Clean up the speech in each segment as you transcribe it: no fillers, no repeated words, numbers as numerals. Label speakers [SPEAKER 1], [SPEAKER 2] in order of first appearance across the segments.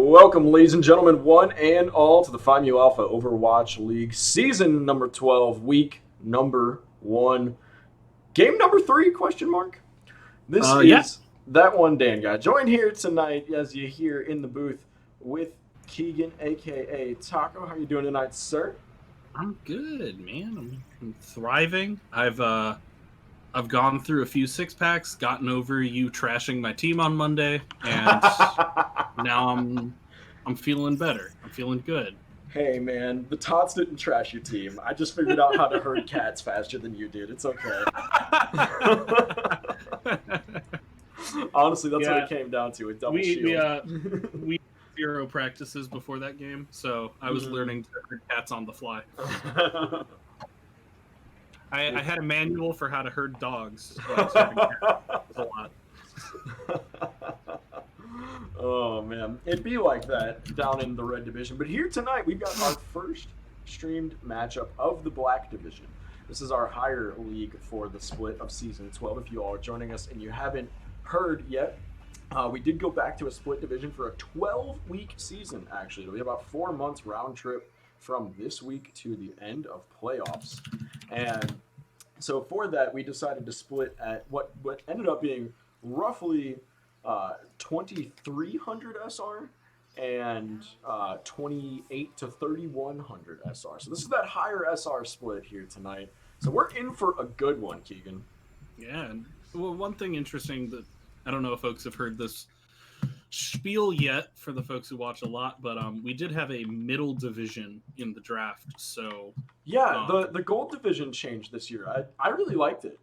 [SPEAKER 1] Welcome, ladies and gentlemen, one and all, to the FIMU Alpha Overwatch League season number 12, week number 1, game number 3, question mark. This is
[SPEAKER 2] Yeah.
[SPEAKER 1] that one Dan guy. Joined here tonight, as you hear in the booth, with Keegan, aka Taco. How you doing tonight, sir?
[SPEAKER 2] I'm good, man. I'm thriving. I've gone through a few six packs, gotten over you trashing my team on Monday, and now I'm feeling better. I'm feeling good.
[SPEAKER 1] Hey man, the Tots didn't trash your team. I just figured out how to herd cats faster than you did. It's okay. Honestly, that's what it came down to. A double shield.
[SPEAKER 2] We 0 practices before that game, so I was learning to herd cats on the fly. I had a manual for how to herd dogs. A lot.
[SPEAKER 1] Oh man, it'd be like that down in the red division. But here tonight, we've got our first streamed matchup of the black division. This is our higher league for the split of season 12. If you all are joining us and you haven't heard yet, we did go back to a split division for a 12-week season. Actually, it'll be about 4 months round trip from this week to the end of playoffs. And so for that, we decided to split at what ended up being roughly 2,300 SR and 28 to 3,100 SR. So this is that higher SR split here tonight. So we're in for a good one, Keegan.
[SPEAKER 2] Yeah. And, well, one thing interesting that I don't know if folks have heard this spiel yet for the folks who watch a lot, but we did have a middle division in the draft. So
[SPEAKER 1] yeah, the gold division changed this year. I really liked it.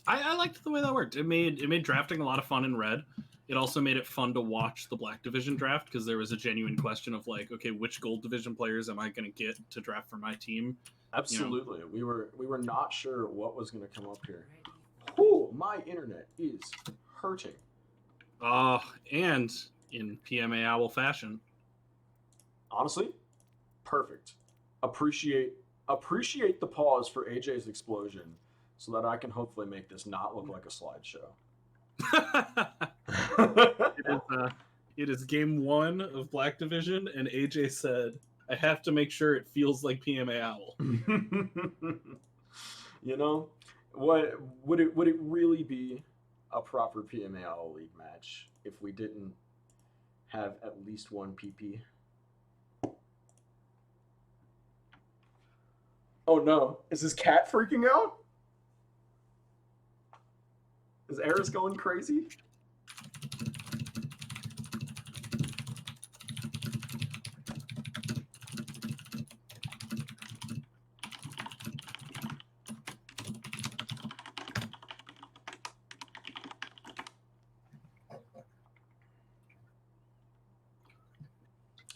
[SPEAKER 2] I liked the way that worked. It made drafting a lot of fun in red. It also made it fun to watch the black division draft because there was a genuine question of like, okay, which gold division players am I going to get to draft for my team?
[SPEAKER 1] Absolutely. You know? We were not sure what was going to come up here. Ooh, my internet is hurting.
[SPEAKER 2] And in PMA Owl fashion.
[SPEAKER 1] Honestly, perfect. Appreciate the pause for AJ's explosion so that I can hopefully make this not look like a slideshow.
[SPEAKER 2] It is game 1 of Black Division, and AJ said, I have to make sure it feels like PMA Owl.
[SPEAKER 1] You know, what would it really be a proper PMA Owl League match if we didn't have at least one PP? Oh no, is this cat freaking out? Is Eris going crazy?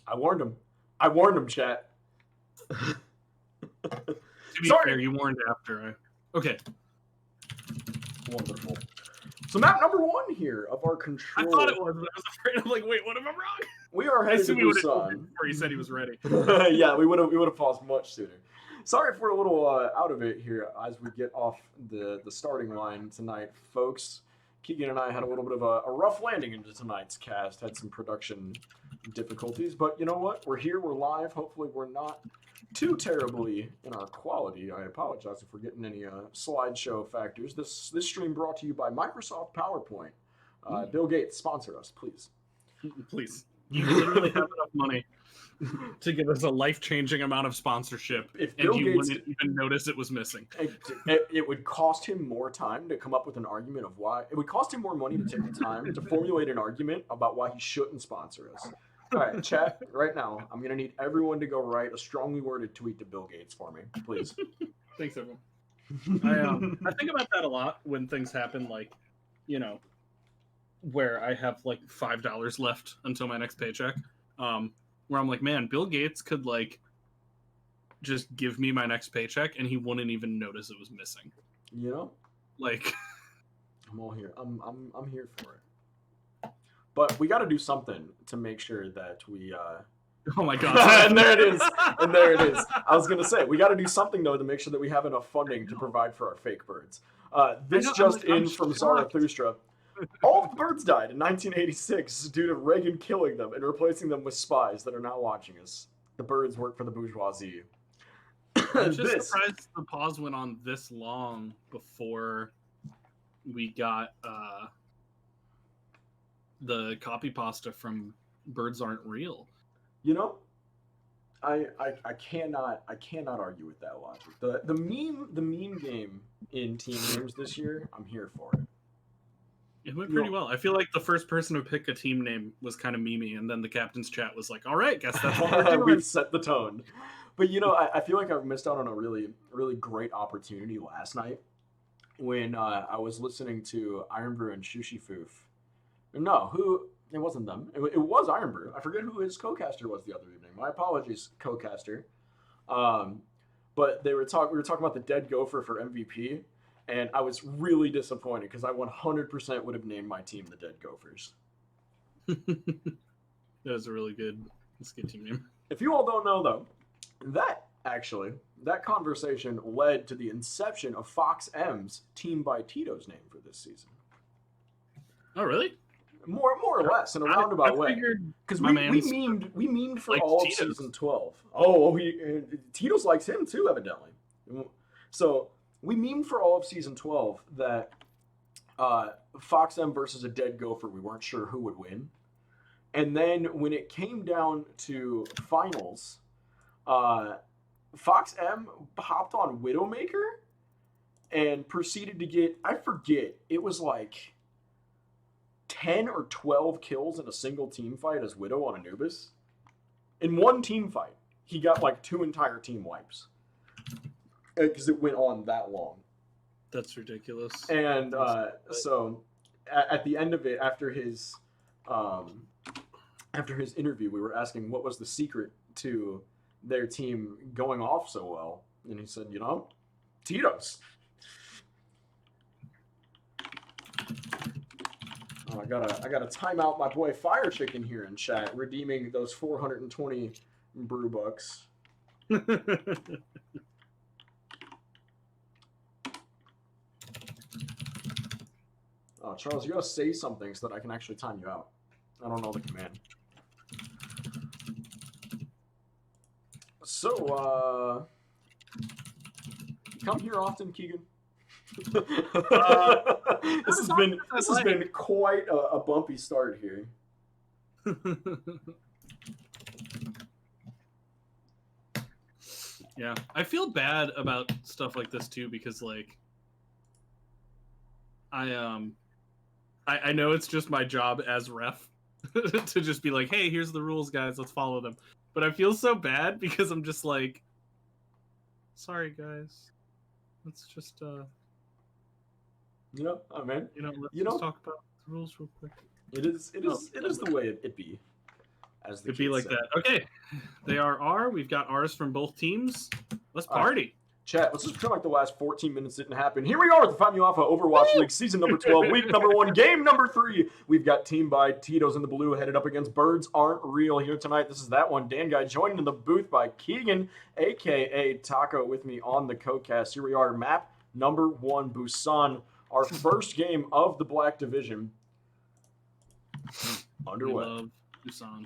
[SPEAKER 1] I warned him, chat.
[SPEAKER 2] To be fair, you warned after. Okay.
[SPEAKER 1] Wonderful. So map number 1 here of our control.
[SPEAKER 2] I thought it was, but I was afraid. I'm like, wait, what am I wrong?
[SPEAKER 1] We are headed to Busan.
[SPEAKER 2] Before he said he was ready.
[SPEAKER 1] Yeah, we would have paused much sooner. Sorry if we're a little out of it here as we get off the starting line tonight, folks. Keegan and I had a little bit of a rough landing into tonight's cast. Had some production difficulties, but you know what? We're here. We're live. Hopefully, we're not too terribly in our quality. I apologize if we're getting any slideshow factors. This stream brought to you by Microsoft PowerPoint. Bill Gates, sponsor us, please.
[SPEAKER 2] Please. You literally have enough money to give us a life-changing amount of sponsorship,
[SPEAKER 1] if
[SPEAKER 2] and you
[SPEAKER 1] Gates,
[SPEAKER 2] wouldn't even notice it was missing.
[SPEAKER 1] It would cost him more time to come up with an argument of why. It would cost him more money to take the time to formulate an argument about why he shouldn't sponsor us. All right, chat, right now, I'm going to need everyone to go write a strongly worded tweet to Bill Gates for me, please.
[SPEAKER 2] Thanks, everyone. I think about that a lot when things happen, like, you know, where I have like $5 left until my next paycheck. Where I'm like, man, Bill Gates could like just give me my next paycheck and he wouldn't even notice it was missing.
[SPEAKER 1] You know?
[SPEAKER 2] Like
[SPEAKER 1] I'm all here. I'm here for it. But we got to do something to make sure that we
[SPEAKER 2] Oh my god.
[SPEAKER 1] And there it is. And there it is. I was going to say, we got to do something though to make sure that we have enough funding to provide for our fake birds. This just in from Zarathustra. All of the birds died in 1986 due to Reagan killing them and replacing them with spies that are now watching us. The birds work for the bourgeoisie.
[SPEAKER 2] I'm just surprised the pause went on this long before we got the copy pasta from Birds Aren't Real.
[SPEAKER 1] You know, I cannot argue with that logic. The meme game in team names this year, I'm here for it.
[SPEAKER 2] It went pretty well. I feel like the first person to pick a team name was kind of memey, and then the captain's chat was like, "All right, guess that's what we're doing."
[SPEAKER 1] We've set the tone. But I feel like I missed out on a really great opportunity last night when I was listening to Iron Brew and Sushi Foof. No, it wasn't them. It was Iron Brew. I forget who his co-caster was the other evening. My apologies, co-caster. But we were talking about the dead gopher for MVP, and I was really disappointed because I 100% would have named my team the Dead Gophers.
[SPEAKER 2] That was a really good team name.
[SPEAKER 1] If you all don't know, though, that conversation led to the inception of Fox M's Team by Tito's name for this season.
[SPEAKER 2] Oh, really?
[SPEAKER 1] More or less in a roundabout way. Because we memed for all of season 12. Oh, Tito's likes him too, evidently. So we memed for all of season 12 that Fox M versus a dead gopher, we weren't sure who would win. And then when it came down to finals, Fox M hopped on Widowmaker and proceeded to get, I forget, it was like 10 or 12 kills in a single team fight as Widow on Anubis. In one team fight, he got like 2 entire team wipes. Because it went on that long.
[SPEAKER 2] That's ridiculous.
[SPEAKER 1] And so at the end of it, after his interview, we were asking what was the secret to their team going off so well. And he said, Tito's. Oh, I gotta time out my boy Fire Chicken here in chat, redeeming those 420 brew bucks. Oh, Charles, you gotta say something so that I can actually time you out. I don't know the command. So, come here often, Keegan. This has been quite a bumpy start here.
[SPEAKER 2] Yeah, I feel bad about stuff like this too because like I know it's just my job as ref to just be like, hey, here's the rules, guys, let's follow them. But I feel so bad because I'm just like, sorry, guys, let's just let's talk about the rules real quick.
[SPEAKER 1] It is the way it be. As the
[SPEAKER 2] It'd be like that. Okay, they are R. We've got R's from both teams. Let's party.
[SPEAKER 1] Right. Chat, let's just pretend like the last 14 minutes didn't happen. Here we are with the FAMU Alpha Overwatch League Season number 12, Week number 1, Game number 3. We've got Team by Tito's in the blue headed up against Birds Aren't Real here tonight. This is that one. Dan Guy joined in the booth by Keegan, a.k.a. Taco, with me on the co-cast. Here we are, map number 1, Busan. Our first game of the Black Division. Underway.
[SPEAKER 2] We love Busan.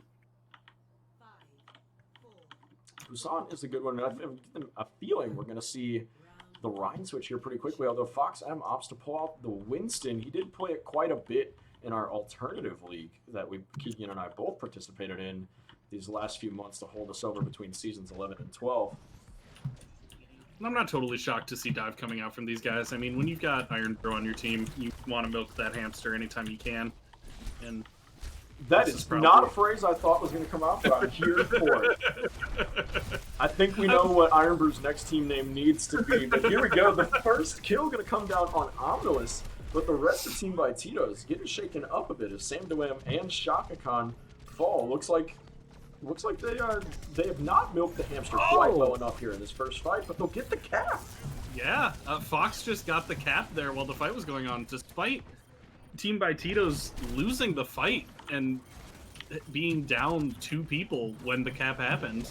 [SPEAKER 1] Busan is a good one. I have a feeling we're going to see the Rhine switch here pretty quickly, although Fox M opts to pull out the Winston. He did play it quite a bit in our alternative league that Keegan and I both participated in these last few months to hold us over between seasons 11 and 12.
[SPEAKER 2] I'm not totally shocked to see dive coming out from these guys. I mean, when you've got Iron Bro on your team, you want to milk that hamster anytime you can. And
[SPEAKER 1] that is not a phrase I thought was going to come out, but I'm here for it. I think we know what Iron Brew's next team name needs to be, but here we go. The first kill going to come down on Omnilus, but the rest of Team by Tito's getting shaken up a bit as Sam Dewam and Shaka Khan fall. Looks like they have not milked the hamster quite well enough here in this first fight, but they'll get the cap.
[SPEAKER 2] Yeah, Fox just got the cap there while the fight was going on, despite Team by Tito's losing the fight and being down 2 people when the cap happened.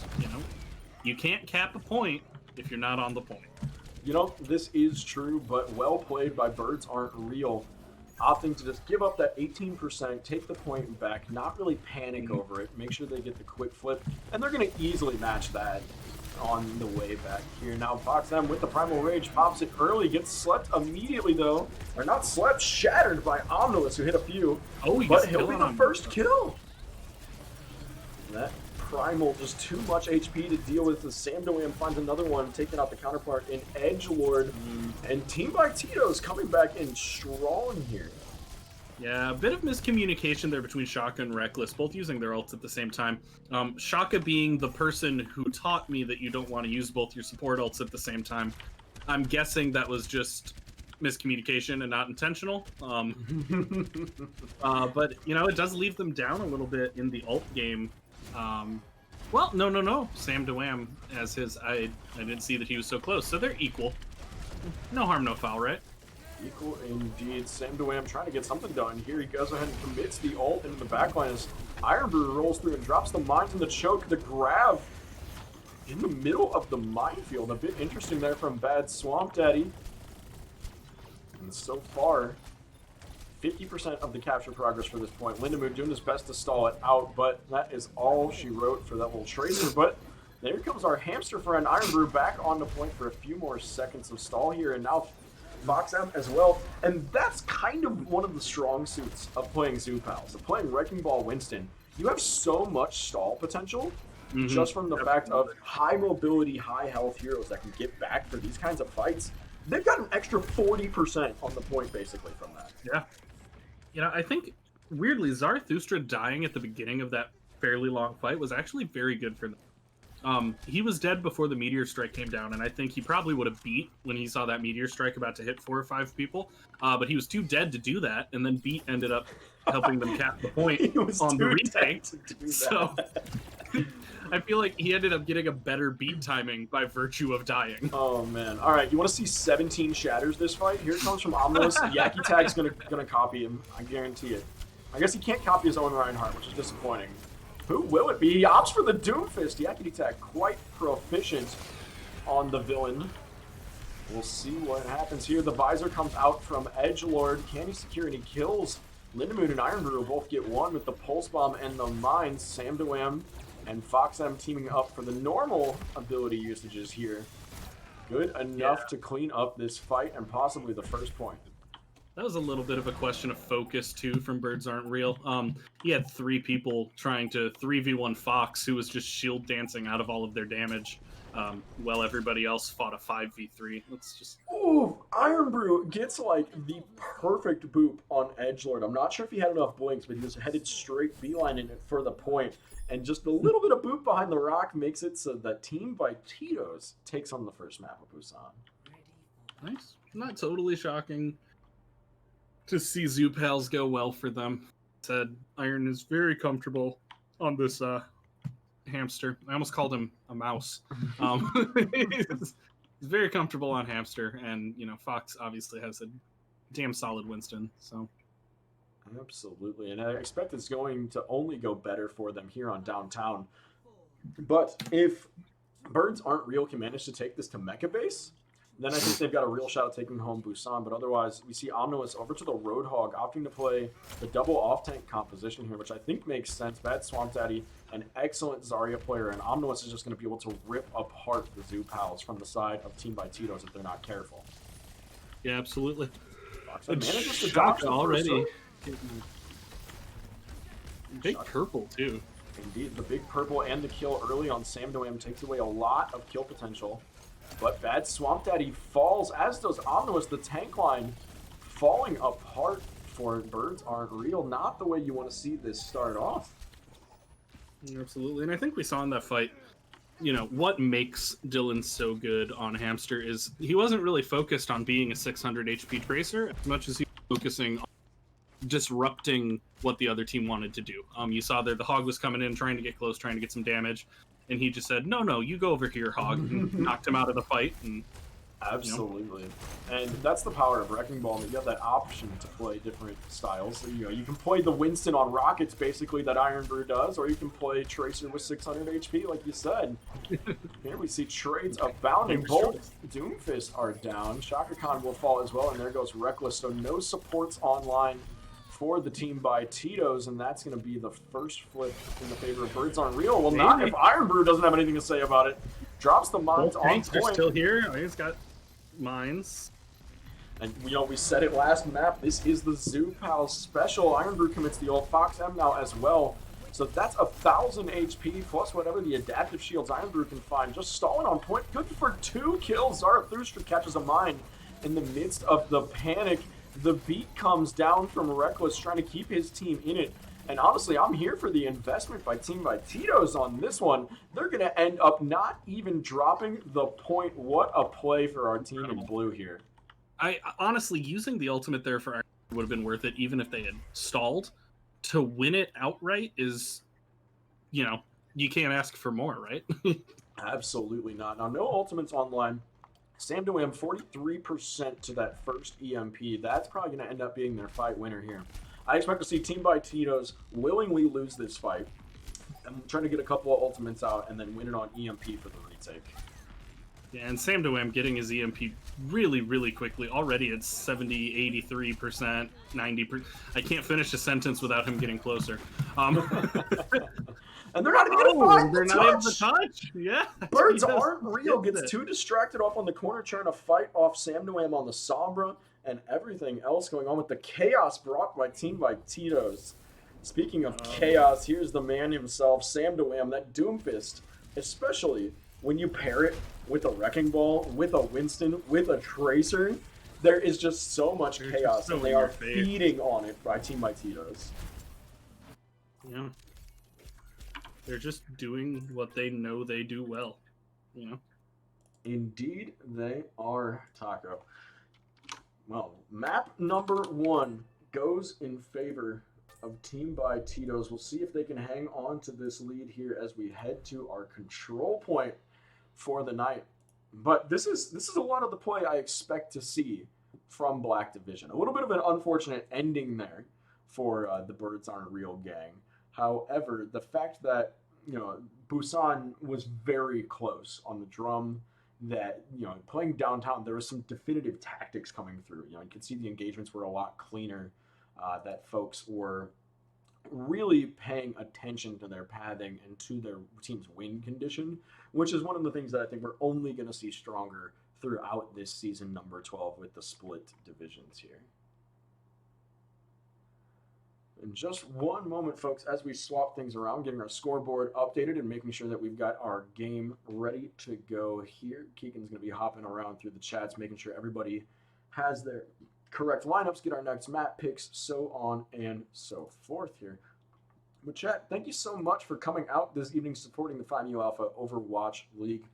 [SPEAKER 2] You can't cap a point if you're not on the point.
[SPEAKER 1] This is true, but well played by Birds Aren't Real. opting to just give up that 18%, take the point back, not really panic over it, make sure they get the quick flip, and they're going to easily match that on the way back here. Now FoxM with the Primal Rage pops it early, gets slept immediately though. Or not slept, shattered by Omnilus, who hit a few.
[SPEAKER 2] Oh,
[SPEAKER 1] but he'll be the first kill. And that Primal, just too much HP to deal with. As Sam DeWam finds another one, taking out the counterpart in Edgelord. And Team by Tito's coming back in strong here.
[SPEAKER 2] Yeah, a bit of miscommunication there between Shaka and Reckless, both using their ults at the same time. Shaka being the person who taught me that you don't want to use both your support ults at the same time. I'm guessing that was just miscommunication and not intentional. But, you know, it does leave them down a little bit in the ult game. Well, no. Sam DeWam has his... I didn't see that he was so close, so they're equal. No harm, no foul, right?
[SPEAKER 1] Equal indeed. Sam DeWam trying to get something done. Here he goes ahead and commits the ult into the backline as Iron Brew rolls through and drops the mines in the choke. The grab in the middle of the minefield. A bit interesting there from Bad Swamp Daddy. And so far, 50% of the capture progress for this point. Lindamoon doing his best to stall it out, but that is all she wrote for that little tracer. But there comes our hamster friend Iron Brew back on the point for a few more seconds of stall here, and now FoxM as well. And that's kind of one of the strong suits of playing Zoo Pals, of playing Wrecking Ball Winston. You have so much stall potential just from the fact of high mobility, high health heroes that can get back for these kinds of fights. They've got an extra 40% on the point basically from that.
[SPEAKER 2] Yeah. You know, I think, weirdly, Zarathustra dying at the beginning of that fairly long fight was actually very good for them. He was dead before the meteor strike came down, and I think he probably would have beat when he saw that meteor strike about to hit 4 or 5 people. But he was too dead to do that, and then Beat ended up helping them cap the point on the retake. So I feel like he ended up getting a better beat timing by virtue of dying.
[SPEAKER 1] Oh man! All right, you want to see 17 shatters this fight? Here it comes from Omnilus. Yaki Tag's gonna copy him. I guarantee it. I guess he can't copy his own Reinhardt, which is disappointing. Who will it be? He opts for the Doomfist. Yakety Tag quite proficient on the villain. We'll see what happens here. The visor comes out from Edgelord. Can he secure any kills? Lindamoon and Iron Brew will both get one with the Pulse Bomb and the Mines. Sam DeWam and FoxM teaming up for the normal ability usages here. Good enough to clean up this fight and possibly the first point.
[SPEAKER 2] That was a little bit of a question of focus, too, from Birds Aren't Real. He had 3 people trying to 3v1 Fox, who was just shield dancing out of all of their damage, while everybody else fought a 5v3. Let's just...
[SPEAKER 1] Ooh, Iron Brew gets, like, the perfect boop on Edgelord. I'm not sure if he had enough blinks, but he was headed straight beeline in it for the point. And just a little bit of boop behind the rock makes it so that Team by Tito's takes on the first map of Busan.
[SPEAKER 2] Nice. Not totally shocking to see Zoo Pals go well for them. Said Iron is very comfortable on this hamster. I almost called him a mouse. He's very comfortable on hamster, and you know Fox obviously has a damn solid Winston. So
[SPEAKER 1] absolutely, and I expect it's going to only go better for them here on downtown. But if Birds Aren't Real can manage to take this to Mecha Base, then I think they've got a real shot at taking home Busan. But otherwise, we see Omnilus over to the Roadhog, opting to play the double off-tank composition here, which I think makes sense. Bad Swamp Daddy, an excellent Zarya player, and Omnilus is just going to be able to rip apart the Zoo Pals from the side of Team by Tito's if they're not careful.
[SPEAKER 2] Yeah, absolutely.
[SPEAKER 1] Manages to dodge
[SPEAKER 2] already. Big purple, too.
[SPEAKER 1] Indeed, the big purple and the kill early on Sam DeWam takes away a lot of kill potential. But Bad Swamp Daddy falls, as does Omnilus. The tank line falling apart for Birds Aren't Real. Not the way you want to see this start off.
[SPEAKER 2] Absolutely. And I think we saw in that fight, you know, what makes Dylan so good on Hamster is he wasn't really focused on being a 600 HP tracer as much as he was focusing on disrupting what the other team wanted to do. You saw there the Hog was coming in, trying to get close, trying to get some damage. And he just said, no, you go over here, Hog, and knocked him out of the fight. And
[SPEAKER 1] Absolutely. And that's the power of Wrecking Ball. You have that option to play different styles. So, you can play the Winston on Rockets, basically, that Iron Brew does, or you can play Tracer with 600 HP, like you said. Here we see trades abounding. Both Doomfist are down. Shaka Khan will fall as well, and there goes Reckless. So no supports online for the team by Tito's, and that's going to be the first flip in the favor of Birds on Real. Well, not if Iron Brew doesn't have anything to say about it. Drops the mines on point.
[SPEAKER 2] They're still here. He's got mines.
[SPEAKER 1] And we said it last map. This is the Zoo Pal special. Iron Brew commits the old Fox M now as well. So that's 1,000 HP plus whatever the adaptive shields Iron Brew can find. Just stalling on point. Good for 2 kills. Zarathustra catches a mine in the midst of the panic. The beat comes down from Reckless, trying to keep his team in it. And honestly, I'm here for the investment by Team by Tito's on this one. They're going to end up not even dropping the point. What a play for our team in blue here.
[SPEAKER 2] I honestly, using the ultimate there for Iron would have been worth it, even if they had stalled. To win it outright is, you can't ask for more, right?
[SPEAKER 1] Absolutely not. Now, no ultimates online. Sam Dewam, 43% to that first EMP. That's probably going to end up being their fight winner here. I expect to see Team by Tito's willingly lose this fight. I'm trying to get a couple of ultimates out and then win it on EMP for the retake.
[SPEAKER 2] Yeah, and Sam Dewam getting his EMP really, really quickly. Already it's 70, 83%, 90%. I can't finish a sentence without him getting closer.
[SPEAKER 1] And they're not even going to find
[SPEAKER 2] they're
[SPEAKER 1] the
[SPEAKER 2] not
[SPEAKER 1] touch.
[SPEAKER 2] able to touch. Yeah.
[SPEAKER 1] Birds aren't real. Gets too distracted off on the corner trying to fight off Sam Dewam on the Sombra and everything else going on with the chaos brought by Team by Tito's. Speaking of chaos, here's the man himself, Sam Dewam, that Doomfist, especially when you pair it with a Wrecking Ball, with a Winston, with a Tracer. There is just so much chaos, and they are feeding on it by Team by Tito's.
[SPEAKER 2] Yeah. They're just doing what they know they do well,
[SPEAKER 1] Indeed, they are, Taco. Well, map number 1 goes in favor of Team by Tito's. We'll see if they can hang on to this lead here as we head to our control point for the night. But this is a lot of the play I expect to see from Black Division. A little bit of an unfortunate ending there for the Birds Aren't Real gang. However, the fact that Busan was very close on the drum, that playing downtown, there was some definitive tactics coming through. You could see the engagements were a lot cleaner, that folks were really paying attention to their pathing and to their team's win condition, which is one of the things that I think we're only going to see stronger throughout this season number 12 with the split divisions here. In just one moment, folks, as we swap things around, getting our scoreboard updated and making sure that we've got our game ready to go here. Keegan's going to be hopping around through the chats, making sure everybody has their correct lineups, get our next map picks, so on and so forth here. But chat, thank you so much for coming out this evening supporting the FIMU Alpha Overwatch League.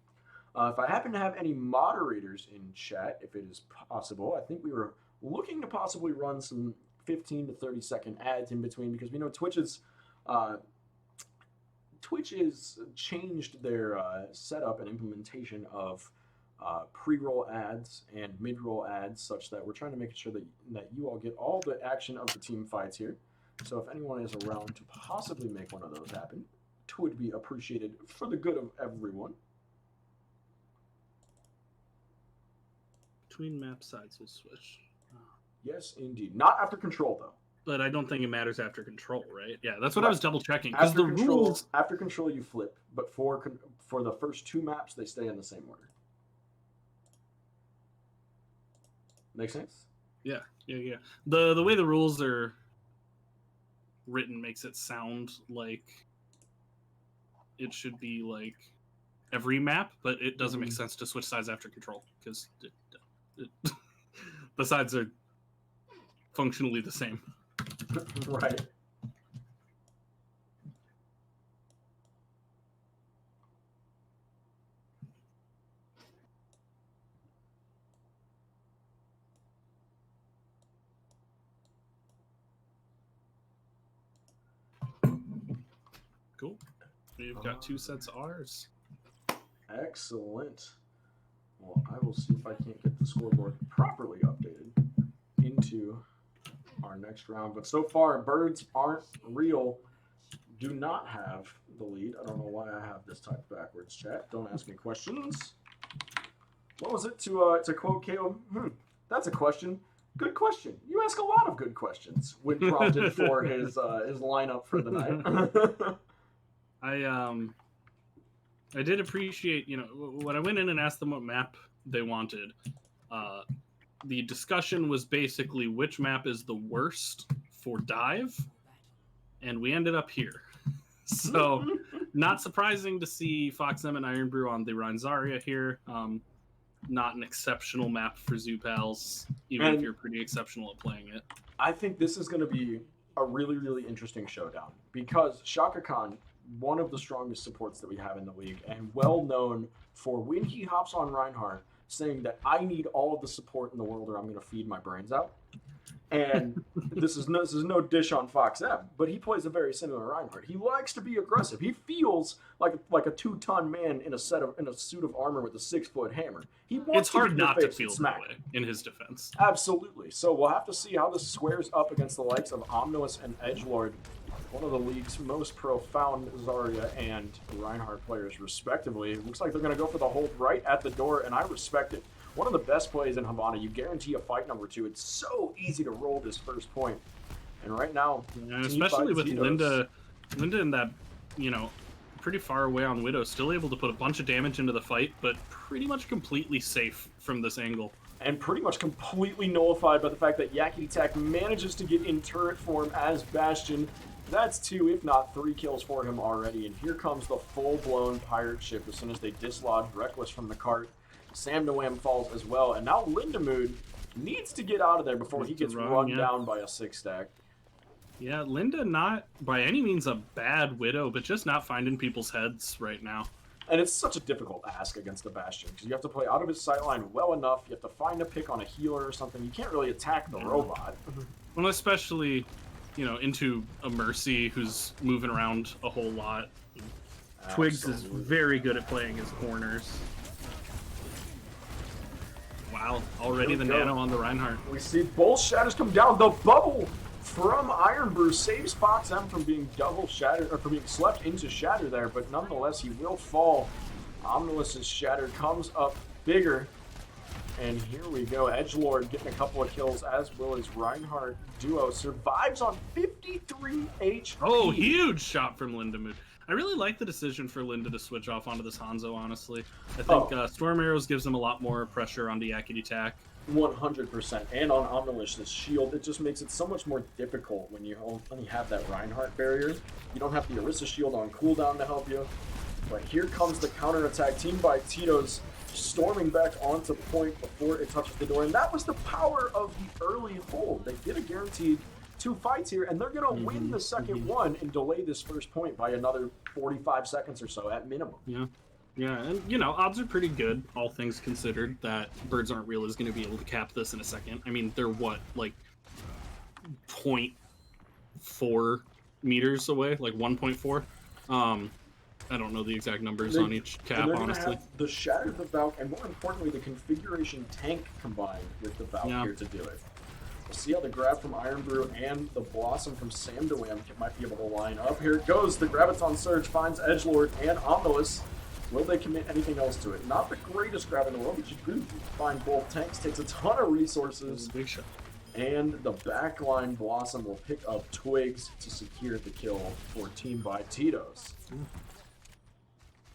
[SPEAKER 1] If I happen to have any moderators in chat, if it is possible, I think we were looking to possibly run some 15 to 30 second ads in between, because we know Twitch has changed their setup and implementation of pre-roll ads and mid-roll ads, such that we're trying to make sure that you all get all the action of the team fights here. So if anyone is around to possibly make one of those happen, it would be appreciated for the good of everyone.
[SPEAKER 2] Between map sides will switch.
[SPEAKER 1] Yes, indeed. Not after control, though.
[SPEAKER 2] But I don't think it matters after control, right? Yeah, that's what I was double checking.
[SPEAKER 1] Because the rules after control you flip, but for the first 2 maps they stay in the same order. Make sense?
[SPEAKER 2] Yeah. The way the rules are written makes it sound like it should be like every map, but it doesn't make sense to switch sides after control, because the sides are functionally the same.
[SPEAKER 1] Right.
[SPEAKER 2] Cool. We've got 2 sets of ours.
[SPEAKER 1] Excellent. Well, I will see if I can't get the scoreboard properly updated into our next round. But so far, Birds Aren't Real do not have the lead. I don't know why I have this typed backwards, chat. Don't ask me questions. What was it to quote KO? That's a question. Good question. You ask a lot of good questions when prompted for his lineup for the night.
[SPEAKER 2] I did appreciate, when I went in and asked them what map they wanted, the discussion was basically which map is the worst for dive, and we ended up here. So, not surprising to see FoxM and Iron Brew on the Rhine Zarya here. Not an exceptional map for Zoo Pals, even if you're pretty exceptional at playing it.
[SPEAKER 1] I think this is going to be a really, really interesting showdown because Shaka Khan, one of the strongest supports that we have in the league, and well known for when he hops on Reinhardt, saying that I need all of the support in the world or I'm going to feed my brains out. And this is no dish on FoxM, but he plays a very similar Reinhardt. He likes to be aggressive. He feels like a 2-ton man in a suit of armor with a 6-foot hammer. He wants
[SPEAKER 2] it's hard not to feel
[SPEAKER 1] smack
[SPEAKER 2] that way in his defense.
[SPEAKER 1] Absolutely. So we'll have to see how this squares up against the likes of Omnilus and Edgelord, one of the league's most profound Zarya and Reinhardt players, respectively. It looks like they're going to go for the hold right at the door, and I respect it. One of the best plays in Havana. You guarantee a fight number 2. It's so easy to roll this first point. And right now,
[SPEAKER 2] especially with Linda in that, pretty far away on Widow, still able to put a bunch of damage into the fight, but pretty much completely safe from this angle.
[SPEAKER 1] And pretty much completely nullified by the fact that Yakety Tak manages to get in turret form as Bastion. That's 2, if not 3 kills for him already. And here comes the full-blown pirate ship as soon as they dislodge Reckless from the cart. Sam Noam falls as well, and now Lindamood needs to get out of there before he gets run down by a 6-stack.
[SPEAKER 2] Yeah, Linda not by any means a bad Widow, but just not finding people's heads right now.
[SPEAKER 1] And it's such a difficult ask against the Bastion, because you have to play out of his sightline well enough, you have to find a pick on a healer or something. You can't really attack the robot.
[SPEAKER 2] Well, especially, into a Mercy who's moving around a whole lot. Absolutely. Twigs is very good at playing his corners. Wow, already the nano on the Reinhardt.
[SPEAKER 1] We see both shatters come down. The bubble from Iron Brew saves FoxM from being double shattered, or from being slept into shatter there, but nonetheless he will fall. Omnilus's shatter comes up bigger. And here we go. Edgelord getting a couple of kills, as will his Reinhardt duo. Survives on 53 HP.
[SPEAKER 2] Oh, huge shot from Lindamood. I really like the decision for Linda to switch off onto this Hanzo, honestly. I think Storm Arrows gives him a lot more pressure on the Yakety Tak.
[SPEAKER 1] 100%. And on Omnilus's shield, it just makes it so much more difficult when you only have that Reinhardt barrier. You don't have the Orisa shield on cooldown to help you. But here comes the counterattack. Team by Tito's storming back onto point before it touches the door. And that was the power of the early hold. They get a guaranteed 2 fights here, and they're going to win the second one and delay this first point by another 45 seconds or so at minimum.
[SPEAKER 2] Yeah, and odds are pretty good, all things considered, that Birds Aren't Real is going to be able to cap this in a second. I mean, they're what, like 0.4 meters away, like 1.4. I don't know the exact numbers on each cap, honestly.
[SPEAKER 1] Have the Shatter, the Valk, and more importantly, the Configuration tank combined with the Valk here to do it. We'll see how the grab from Iron Brew and the Blossom from Sam Dewam might be able to line up. Here it goes. The Graviton Surge finds Edgelord and Omnilus. Will they commit anything else to it? Not the greatest grab in the world, but you do find both tanks. Takes a ton of resources.
[SPEAKER 2] Big shot.
[SPEAKER 1] And the backline Blossom will pick up Twigs to secure the kill for Team by Tito's.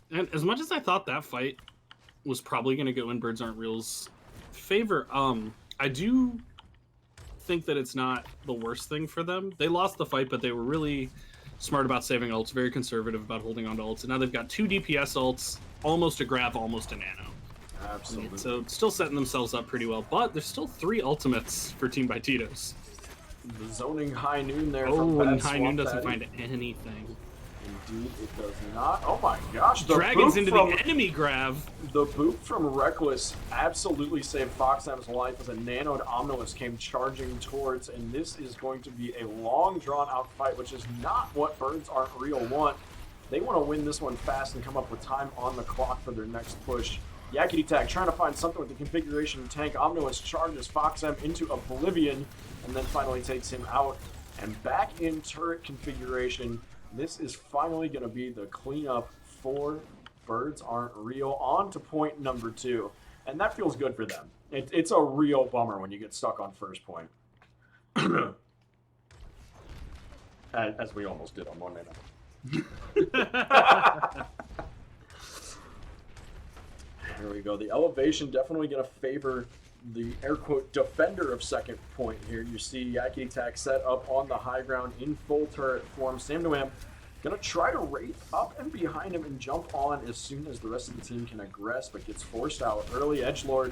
[SPEAKER 2] And as much as I thought that fight was probably going to go in Birds Aren't Real's favor, I do think that it's not the worst thing for them. They lost the fight, but they were really smart about saving ults, very conservative about holding on to ults. And now they've got 2 DPS ults, almost a grab, almost a nano.
[SPEAKER 1] Absolutely.
[SPEAKER 2] So still setting themselves up pretty well, but there's still 3 ultimates for Team by Tito's.
[SPEAKER 1] The zoning High Noon there.
[SPEAKER 2] Oh, and High Noon doesn't find anything.
[SPEAKER 1] Indeed, it does not. Oh my gosh.
[SPEAKER 2] Dragons into the enemy grab.
[SPEAKER 1] The boot from Reckless absolutely saved FoxM's life as a nanoed Omnilus came charging towards, and this is going to be a long, drawn-out fight, which is not what Birds Aren't Real want. They want to win this one fast and come up with time on the clock for their next push. Yakety Tag trying to find something with the configuration tank. Omnilus charges Fox M into oblivion and then finally takes him out. And back in turret configuration, this is finally going to be the cleanup for Birds Aren't Real on to point number 2. And that feels good for them. It's a real bummer when you get stuck on first point. As we almost did on Monday night. Here we go. The elevation definitely going to favor the air quote defender of second point here. You see Yakety Tag set up on the high ground in full turret form. Samnoam going to try to wraith up and behind him and jump on as soon as the rest of the team can aggress, but gets forced out early. Edgelord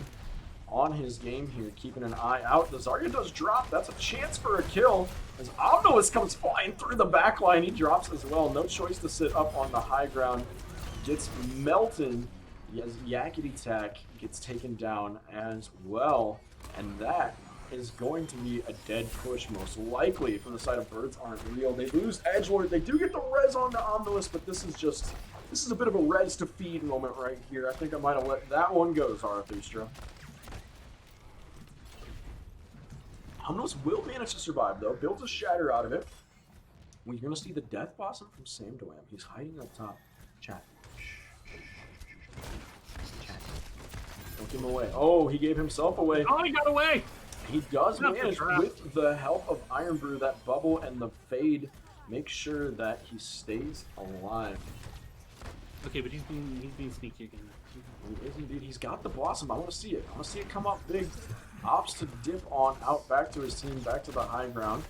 [SPEAKER 1] on his game here, keeping an eye out. The Zarya does drop. That's a chance for a kill. As Omnilus comes flying through the back line, he drops as well. No choice to sit up on the high ground. Gets melted. Yes, Yakety Tag gets taken down as well. And that is going to be a dead push, most likely, from the side of Birds Aren't Real. They lose Edgelord. They do get the res on the Omnilus, but this is a bit of a res to feed moment right here. I think I might have let that one go, Zarathustra. Omnilus will manage to survive, though. Builds a shatter out of it. We're going to see the Death Blossom from Samdoam. He's hiding up top. Chat. Chat. Don't give him away. Oh, he gave himself away.
[SPEAKER 2] Oh, he got away!
[SPEAKER 1] He does manage, with the help of Iron Brew, that bubble and the fade, make sure that he stays alive.
[SPEAKER 2] Okay, but he's being sneaky again.
[SPEAKER 1] He is indeed. He's got the Blossom. I want to see it. I want to see it come up big. Opts to dip on out back to his team, back to the high ground.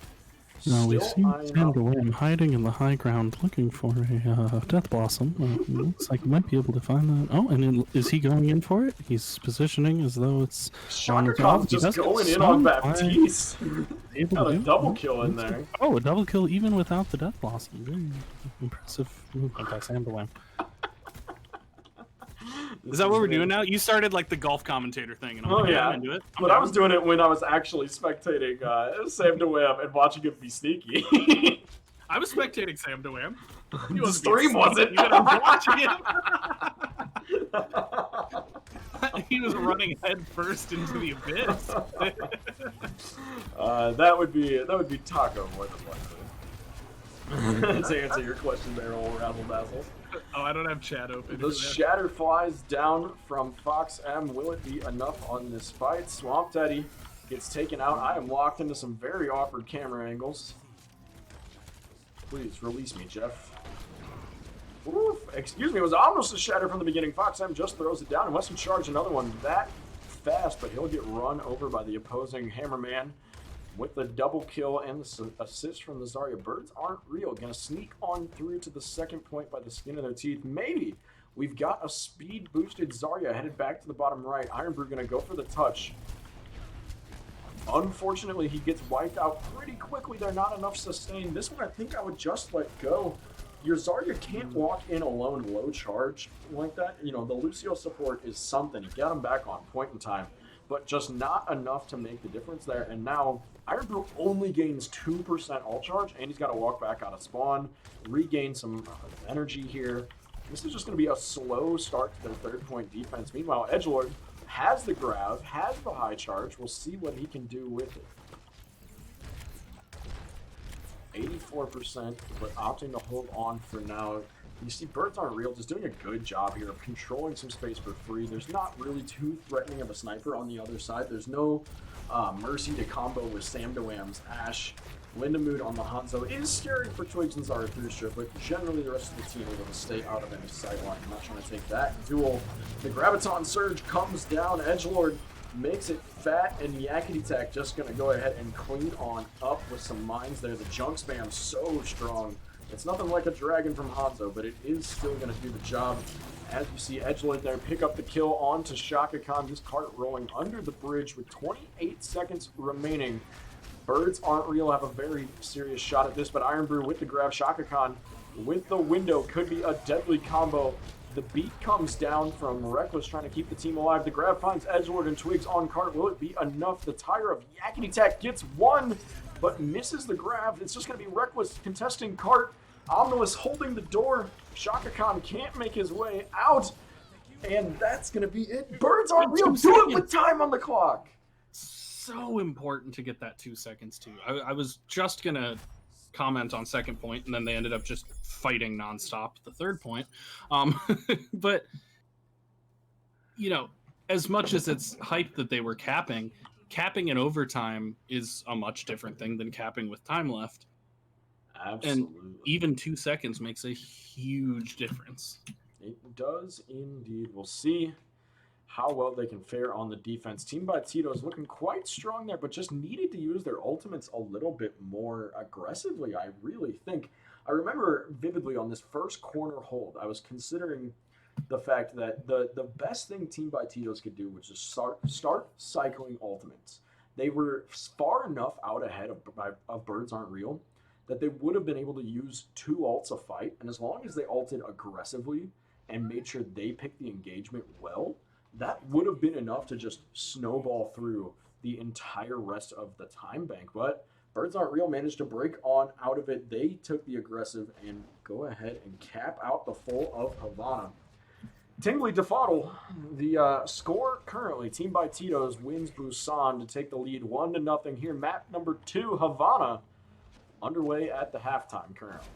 [SPEAKER 3] No, we see Samdoam hiding in the high ground looking for a Death Blossom. Looks like he might be able to find that. Oh, and is he going in for it? He's positioning as though it's
[SPEAKER 1] Shaka Khan's just going in on Baptiste. Got a double kill in there.
[SPEAKER 3] Oh, a double kill even without the Death Blossom. Very impressive movement by Samdoam.
[SPEAKER 2] Is that what we're doing now? You started like the golf commentator thing, and I'm like, yeah, I'm into it.
[SPEAKER 1] But I was doing it when I was actually spectating Samdoam and watching him be sneaky.
[SPEAKER 2] I was spectating Samdoam.
[SPEAKER 1] The stream wasn't.
[SPEAKER 2] You was watching him. He was running head first into the abyss.
[SPEAKER 1] That would be Taco more than likely. To answer your question there, old Razzle Dazzle.
[SPEAKER 2] Oh, I don't have chat open.
[SPEAKER 1] The shatter flies down from Fox M. Will it be enough on this fight? Swamp Teddy gets taken out. I am locked into some very awkward camera angles. Please release me, Jeff. Oof, excuse me, it was almost a shatter from the beginning. Fox M just throws it down and wants to charge another one that fast, but he'll get run over by the opposing Hammerman. With the double kill and the assist from the Zarya. Birds Aren't Real. Gonna sneak on through to the second point by the skin of their teeth. Maybe. We've got a speed boosted Zarya headed back to the bottom right. Iron Brew gonna go for the touch. Unfortunately, he gets wiped out pretty quickly. They're not enough sustain. This one I think I would just let go. Your Zarya can't walk in alone low charge like that. You know, the Lucio support is something. You get him back on point in time, but just not enough to make the difference there. And now Iron Brew only gains 2% all charge, and he's got to walk back out of spawn, regain some energy here. This is just going to be a slow start to their third point defense. Meanwhile, Edgelord has the grab, has the high charge. We'll see what he can do with it. 84%, but opting to hold on for now. You see, Birds Aren't Real just doing a good job here of controlling some space for free. There's not really too threatening of a sniper on the other side. There's no Mercy to combo with Samdoam's Ashe. Lindamood on the Hanzo is scary for Twigs and Zarathustra, but generally the rest of the team are going to stay out of any sightline. I'm not trying to take that duel. The Graviton Surge comes down. Edgelord makes it fat, and Yakety Tag just going to go ahead and clean on up with some mines there. The junk spam so strong. It's nothing like a dragon from Hanzo, but it is still going to do the job. As you see Edgelord there pick up the kill onto Shaka Khan. This cart rolling under the bridge with 28 seconds remaining. Birds Aren't Real have a very serious shot at this, but Iron Brew with the grab. Shaka Khan with the window could be a deadly combo. The beat comes down from Reckless trying to keep the team alive. The grab finds Edgelord and Twigs on cart. Will it be enough? The tire of Yakety Tag gets one, but misses the grab. It's just going to be Reckless contesting cart. Omnilus holding the door. Shaka Khan can't make his way out. And that's going to be it. Birds aren't
[SPEAKER 2] Wait,
[SPEAKER 1] real.
[SPEAKER 2] 2
[SPEAKER 1] Do it with
[SPEAKER 2] seconds.
[SPEAKER 1] time on the clock.
[SPEAKER 2] So important to get that 2 seconds too. I was just gonna comment on second point, and then they ended up just fighting nonstop the third point. But you know, as much as it's hype that they were capping in overtime is a much different thing than capping with time left.
[SPEAKER 1] Absolutely.
[SPEAKER 2] And even 2 seconds makes a huge difference.
[SPEAKER 1] It does indeed. We'll see how well they can fare on the defense. Team by Tito is looking quite strong there, but just needed to use their ultimates a little bit more aggressively, I really think. I remember vividly on this first corner hold, I was considering the fact that the best thing Team by Tito's could do was just start cycling ultimates. They were far enough out ahead of Birds Aren't Real that they would have been able to use 2 ults a fight, and as long as they ulted aggressively and made sure they picked the engagement well, that would have been enough to just snowball through the entire rest of the time bank. But Birds Aren't Real managed to break on out of it. They took the aggressive and go ahead and cap out the full of Havana. Tingly Defaddle, the score currently, Team by Tito's wins Busan to take the lead 1-0 here. Map number 2, Havana, underway at the halftime currently.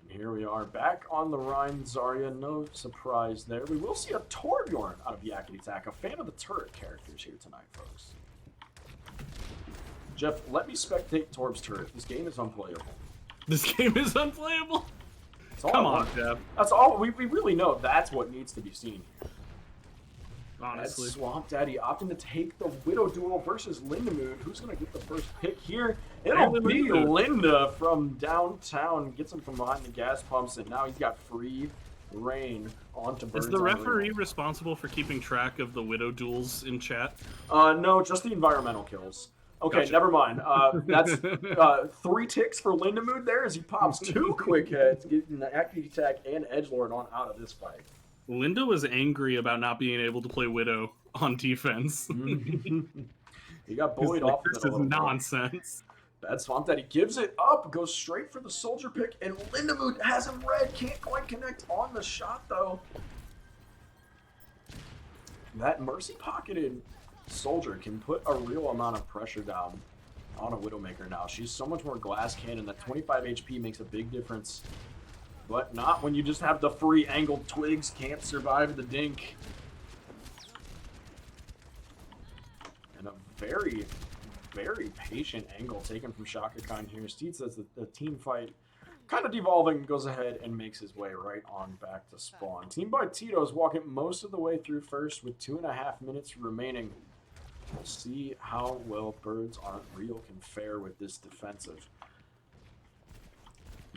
[SPEAKER 1] And here we are back on the Rhine, Zarya. No surprise there. We will see a Torbjorn out of Yakety Tak, a fan of the turret characters here tonight, folks. Jeff, let me spectate Torb's turret. This game is unplayable.
[SPEAKER 2] This game is unplayable. Come on, Jeff.
[SPEAKER 1] That's all we really know. That's what needs to be seen.
[SPEAKER 2] Honestly,
[SPEAKER 1] That's Swamp Daddy opting to take the Widow duel versus Lindamood. Who's going to get the first pick here? It'll be Linda from downtown. Gets him from behind the gas pumps, and now he's got free reign onto Birds.
[SPEAKER 2] Is the referee responsible for keeping track of the Widow duels in chat?
[SPEAKER 1] No, just the environmental kills. Okay,
[SPEAKER 2] Gotcha.
[SPEAKER 1] never mind. That's 3 ticks for Lindamood there as he pops 2 quick heads, getting the Yakety Tak and Edgelord on out of this fight.
[SPEAKER 2] Linda was angry about not being able to play Widow on defense.
[SPEAKER 1] He got bullied off.
[SPEAKER 2] This is nonsense.
[SPEAKER 1] Bad Swamp Daddy gives it up, goes straight for the soldier pick, and Lindamood has him red. Can't quite connect on the shot, though. That mercy-pocketed soldier can put a real amount of pressure down on a Widowmaker now. She's so much more glass cannon. That 25 HP makes a big difference. But not when you just have the free angled twigs. Can't survive the dink. And a very, very patient angle taken from Shaka Khan here. Steed says that the team fight kind of devolving, goes ahead and makes his way right on back to spawn. Team by Tito's walking most of the way through first with 2.5 minutes remaining. We'll see how well Birds Aren't Real can fare with this defensive.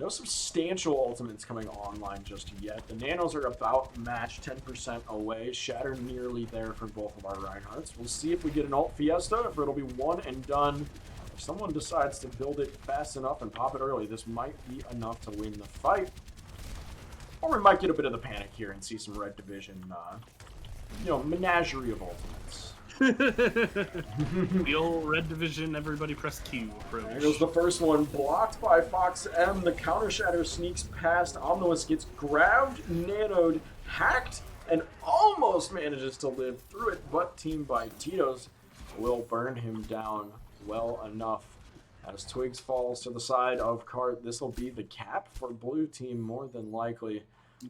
[SPEAKER 1] No substantial ultimates coming online just yet. The nanos are about match, 10% away. Shatter nearly there for both of our Reinhardts. We'll see if we get an ult Fiesta, if it'll be one and done. If someone decides to build it fast enough and pop it early, this might be enough to win the fight. Or we might get a bit of the panic here and see some Red Division, menagerie of ultimates.
[SPEAKER 2] The old Red Division, everybody press Q approach.
[SPEAKER 1] There goes the first one, blocked by Fox M. The counter shatter sneaks past. Omnilus gets grabbed, nanoed, hacked, and almost manages to live through it, but Team by Tito's will burn him down well enough. As Twigs falls to the side of Cart, this will be the cap for Blue Team more than likely.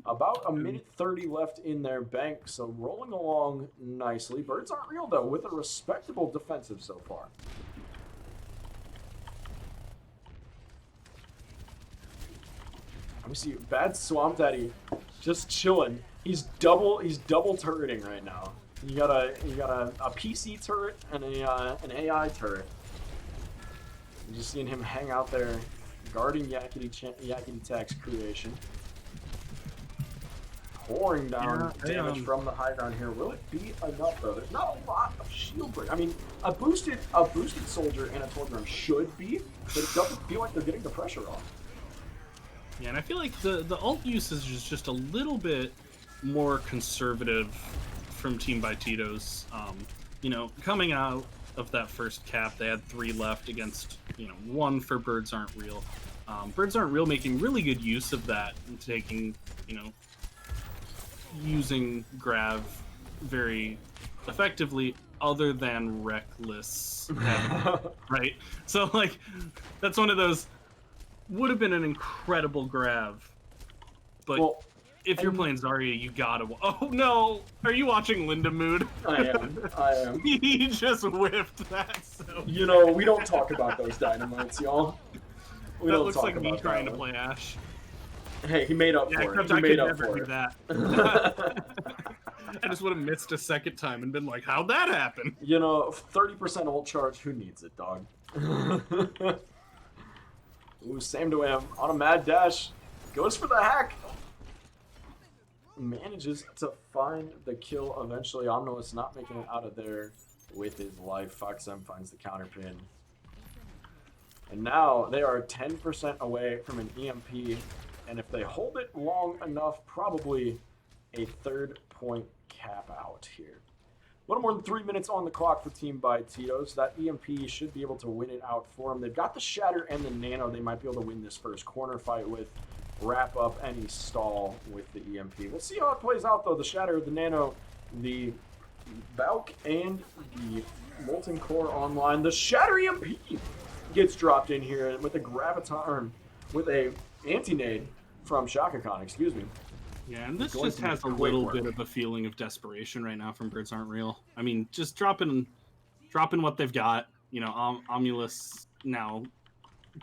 [SPEAKER 1] About a minute 30 left in their bank, so rolling along nicely. Birds Aren't Real, though, with a respectable defensive so far. Let me see. Bad Swamp Daddy just chilling. He's double turreting right now. You got a PC turret and an AI turret. I'm just seeing him hang out there, guarding Yakety Tak's creation. Pouring down damage from the high ground here. Will it be enough though? There's not a lot of shield break. I mean, a boosted soldier and a Torbjorn should be, but it doesn't feel like they're getting the pressure off.
[SPEAKER 2] Yeah, and I feel like the ult usage is just a little bit more conservative from Team by Tito's. Coming out of that first cap, they had 3 left against 1 for Birds Aren't Real. Birds Aren't Real making really good use of that and taking, using Grav very effectively, other than Reckless, right? So, like, that's one of those, would have been an incredible Grav, but
[SPEAKER 1] Well,
[SPEAKER 2] if you're playing Zarya, you gotta. Oh no! Are you watching Linda Mood?
[SPEAKER 1] I am.
[SPEAKER 2] He just whiffed that. So
[SPEAKER 1] We don't talk about those dynamites, y'all. We
[SPEAKER 2] that
[SPEAKER 1] don't
[SPEAKER 2] looks
[SPEAKER 1] talk
[SPEAKER 2] like me
[SPEAKER 1] about
[SPEAKER 2] trying to
[SPEAKER 1] that one.
[SPEAKER 2] play Ashe.
[SPEAKER 1] Hey, he made up
[SPEAKER 2] Yeah,
[SPEAKER 1] for it.
[SPEAKER 2] except
[SPEAKER 1] He
[SPEAKER 2] I
[SPEAKER 1] made
[SPEAKER 2] could
[SPEAKER 1] up
[SPEAKER 2] never
[SPEAKER 1] for
[SPEAKER 2] do
[SPEAKER 1] it.
[SPEAKER 2] that. I just would have missed a second time and been like, "How'd that happen?"
[SPEAKER 1] 30% ult charge. Who needs it, dog? Ooh, Sam Dwam on a mad dash. Goes for the hack. Manages to find the kill eventually. Omnilus not making it out of there with his life. FoxM finds the counter pin. And now they are 10% away from an EMP. And if they hold it long enough, probably a 3rd point cap out here. A little more than 3 minutes on the clock for Team by Tito's. That EMP should be able to win it out for them. They've got the Shatter and the Nano they might be able to win this first corner fight with. Wrap up any stall with the EMP. We'll see how it plays out, though. The Shatter, the Nano, the Valk, and the Molten Core online. The Shatter EMP gets dropped in here with a Graviton, with a Anti-Nade from Shaka Khan, excuse me.
[SPEAKER 2] Yeah, and this
[SPEAKER 1] Going
[SPEAKER 2] just
[SPEAKER 1] to be
[SPEAKER 2] has a
[SPEAKER 1] quick
[SPEAKER 2] little
[SPEAKER 1] work.
[SPEAKER 2] bit of a feeling of desperation right now from Birds Aren't Real. I mean, just dropping what they've got. Omulus now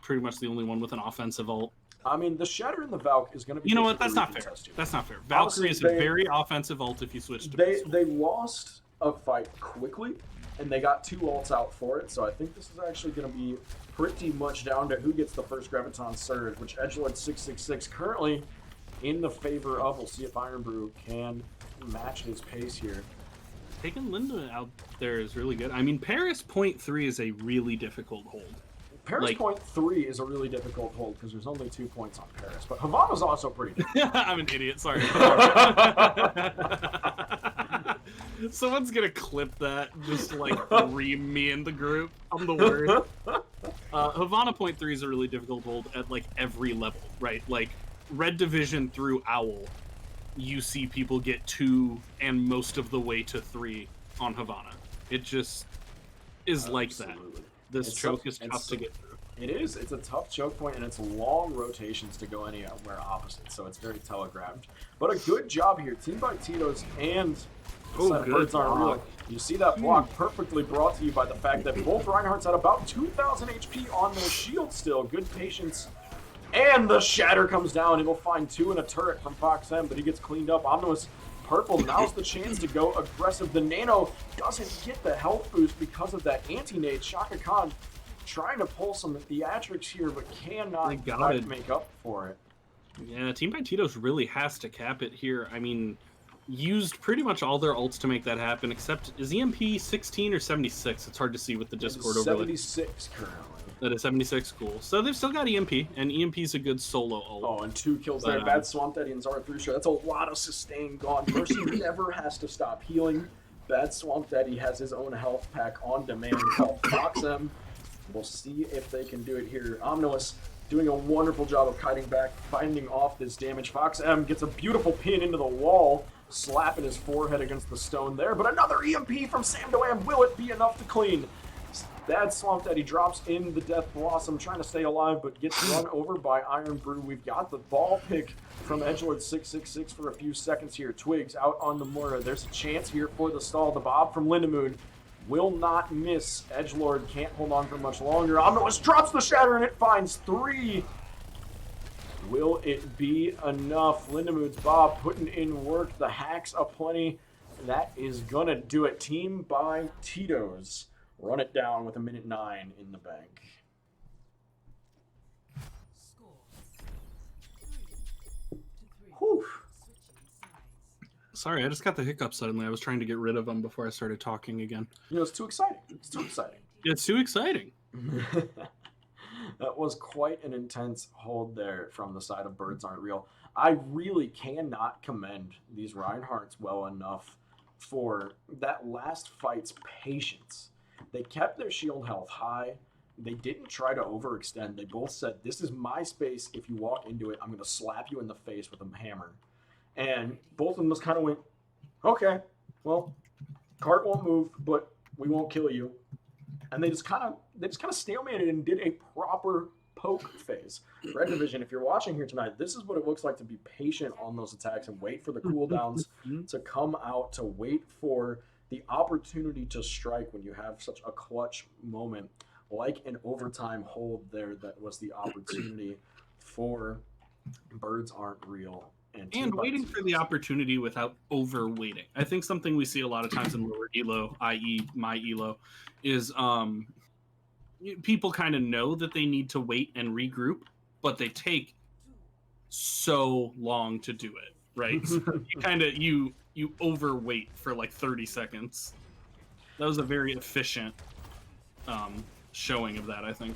[SPEAKER 2] pretty much the only one with an offensive ult.
[SPEAKER 1] I mean, the Shatter and the Valk is going to be...
[SPEAKER 2] You know
[SPEAKER 1] good
[SPEAKER 2] what?
[SPEAKER 1] for the
[SPEAKER 2] That's not
[SPEAKER 1] repeat
[SPEAKER 2] fair.
[SPEAKER 1] test here.
[SPEAKER 2] That's not fair.
[SPEAKER 1] Honestly,
[SPEAKER 2] Valkyrie is a very offensive ult if you switch to pistol.
[SPEAKER 1] They lost a fight quickly, and they got 2 ults out for it, so I think this is actually going to be pretty much down to who gets the first Graviton Surge, which Edgelord 666 currently in the favor of. We'll see if Iron Brew can match his pace here.
[SPEAKER 2] Taking Linda out there is really good. I mean, Paris point 3 is a really difficult hold.
[SPEAKER 1] Paris point 3 is a really difficult hold because there's only 2 points on Paris, but Havana's also pretty difficult.
[SPEAKER 2] I'm an idiot, sorry. Someone's gonna clip that, just like ream me in the group. I'm the worst. Havana point 3 is a really difficult hold at like every level, right? Like Red Division through Owl, you see people get 2 and most of the way to 3 on Havana. It just is like that. This choke is tough to get through.
[SPEAKER 1] It is. It's a tough choke point, and it's long rotations to go anywhere opposite, so it's very telegraphed. But a good job here. Team by Tito's and Birds Aren't Real. You see that block perfectly brought to you by the fact that both Reinhardt's at about 2,000 HP on their shield still. Good patience. And the Shatter comes down. It'll find 2 in a turret from FoxM, but he gets cleaned up. Omnilus Purple, now's the chance to go aggressive. The Nano doesn't get the health boost because of that anti-nade. Shaka Khan trying to pull some theatrics here, but cannot quite make up for it.
[SPEAKER 2] Yeah, Team by Tito's really has to cap it here. I mean, used pretty much all their ults to make that happen, except is EMP 16 or 76? It's hard to see with the Discord overlay.
[SPEAKER 1] 76 currently.
[SPEAKER 2] That is 76, cool. So they've still got EMP, and EMP's a good solo ult.
[SPEAKER 1] Oh, and 2 kills there. Bad Swamp Daddy and Zara 3 shot. That's a lot of sustain gone. Mercy never has to stop healing. Bad Swamp Daddy has his own health pack on demand called FoxM. We'll see if they can do it here. Omnilus doing a wonderful job of kiting back, finding off this damage. FoxM gets a beautiful pin into the wall, slapping his forehead against the stone there. But another EMP from Sam Doam. Will it be enough to clean? Bad Swamp Daddy drops in the Death Blossom, trying to stay alive, but gets run over by Iron Brew. We've got the ball pick from Edgelord 666 for a few seconds here. Twigs out on the Moira. There's a chance here for the stall. The Bob from Lindamoon will not miss. Edgelord can't hold on for much longer. Omnilus drops the Shatter, and it finds 3. Will it be enough? Lindamoon's Bob putting in work. The hacks aplenty. That is gonna do it. Team by Tito's run it down with 1:09 in the bank. Whew.
[SPEAKER 2] Sorry, I just got the hiccup suddenly. I was trying to get rid of them before I started talking again.
[SPEAKER 1] It's too exciting. It's too exciting.
[SPEAKER 2] It's too exciting.
[SPEAKER 1] That was quite an intense hold there from the side of Birds Aren't Real. I really cannot commend these Reinhardts well enough for that last fight's patience. They kept their shield health high. they didn't try to overextend. They both said, this is my space. If you walk into it, I'm going to slap you in the face with a hammer. And both of them just kind of went, okay, well, cart won't move, but we won't kill you. And they just kind of stalemated and did a proper poke phase. Red Division, if you're watching here tonight, this is what it looks like to be patient on those attacks and wait for the cooldowns to come out, to wait for the opportunity to strike when you have such a clutch moment, like an overtime hold there that was the opportunity for Birds Aren't Real.
[SPEAKER 2] And waiting for the opportunity without overweighting. I think something we see a lot of times in lower elo, i.e. my elo, is people kind of know that they need to wait and regroup, but they take so long to do it, right? So you overweight for like 30 seconds. That was a very efficient showing of that, I think.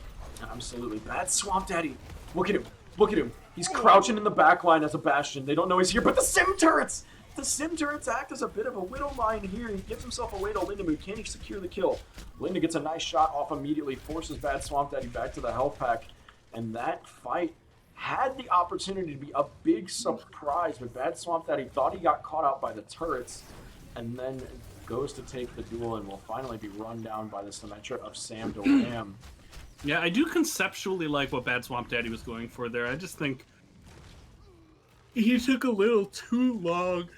[SPEAKER 1] Absolutely. Bad Swamp Daddy. Look at him. Look at him. He's crouching in the back line as a Bastion. They don't know he's here, but the Sim Turrets! The Sim Turrets act as a bit of a widow mine here. He gives himself away to Lindamood. Can he secure the kill? Linda gets a nice shot off immediately, forces Bad Swamp Daddy back to the health pack. And that fight had the opportunity to be a big surprise, but Bad Swamp Daddy thought he got caught out by the turrets, and then goes to take the duel and will finally be run down by the Symmetra of Sam DeWam.
[SPEAKER 2] Yeah, I do conceptually like what Bad Swamp Daddy was going for there. I just think he took a little too long.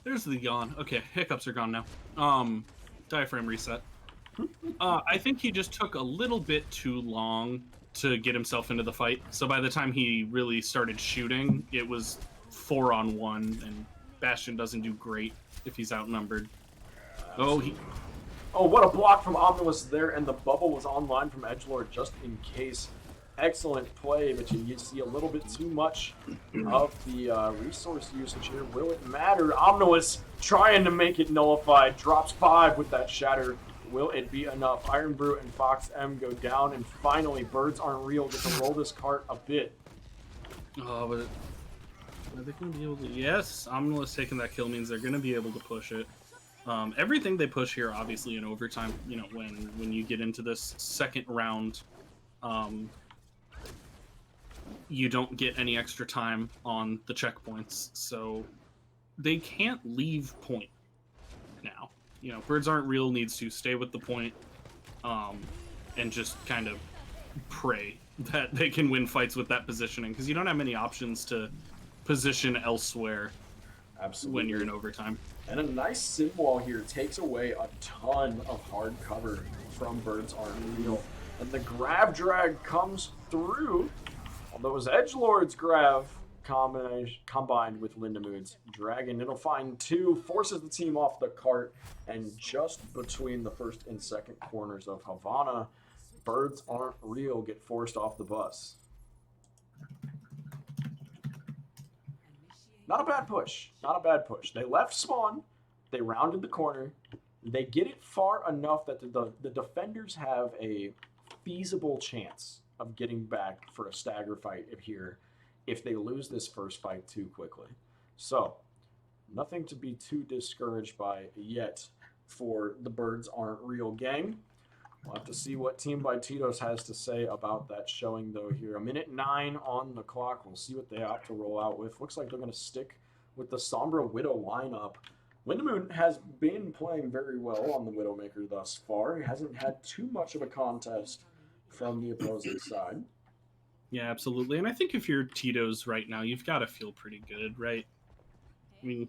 [SPEAKER 2] There's the yawn. Okay, hiccups are gone now. Diaphragm reset. I think he just took a little bit too long to get himself into the fight. So by the time he really started shooting, it was 4-on-1, and Bastion doesn't do great if he's outnumbered.
[SPEAKER 1] Oh, what a block from Omnilus there, and the bubble was online from Edgelord just in case. Excellent play, but you see a little bit too much of the resource usage here. Will it matter? Omnilus trying to make it nullified, drops 5 with that shatter. Will it be enough? Iron Brute and Fox M go down, and finally, Birds Aren't Real get to roll this cart a bit.
[SPEAKER 2] Oh, but are they going to be able to? Yes, Omnilus taking that kill means they're going to be able to push it. Everything they push here, obviously, in overtime, you know, when you get into this second round, you don't get any extra time on the checkpoints, so they can't leave point now. You know, Birds Aren't Real needs to stay with the point, and just kind of pray that they can win fights with that positioning, because you don't have many options to position elsewhere.
[SPEAKER 1] Absolutely.
[SPEAKER 2] When you're in overtime.
[SPEAKER 1] And a nice sim wall here takes away a ton of hard cover from Birds Aren't Real. And the grab drag comes through, although it was Edgelord's grab combined with Lindamood's dragon. It'll find 2, forces the team off the cart, and just between the first and second corners of Havana, Birds Aren't Real get forced off the bus. Not a bad push. Not a bad push. They left spawn. They rounded the corner. They get it far enough that the defenders have a feasible chance of getting back for a stagger fight here if they lose this first fight too quickly. So, nothing to be too discouraged by yet for the Birds Aren't Real gang. We'll have to see what Team by Tito's has to say about that showing, though, here. 1:09 on the clock. We'll see what they opt to roll out with. Looks like they're going to stick with the Sombra Widow lineup. Lindamood has been playing very well on the Widowmaker thus far. He hasn't had too much of a contest from the opposing side.
[SPEAKER 2] Yeah, absolutely. And I think if you're Tito's right now, you've got to feel pretty good, right? I mean,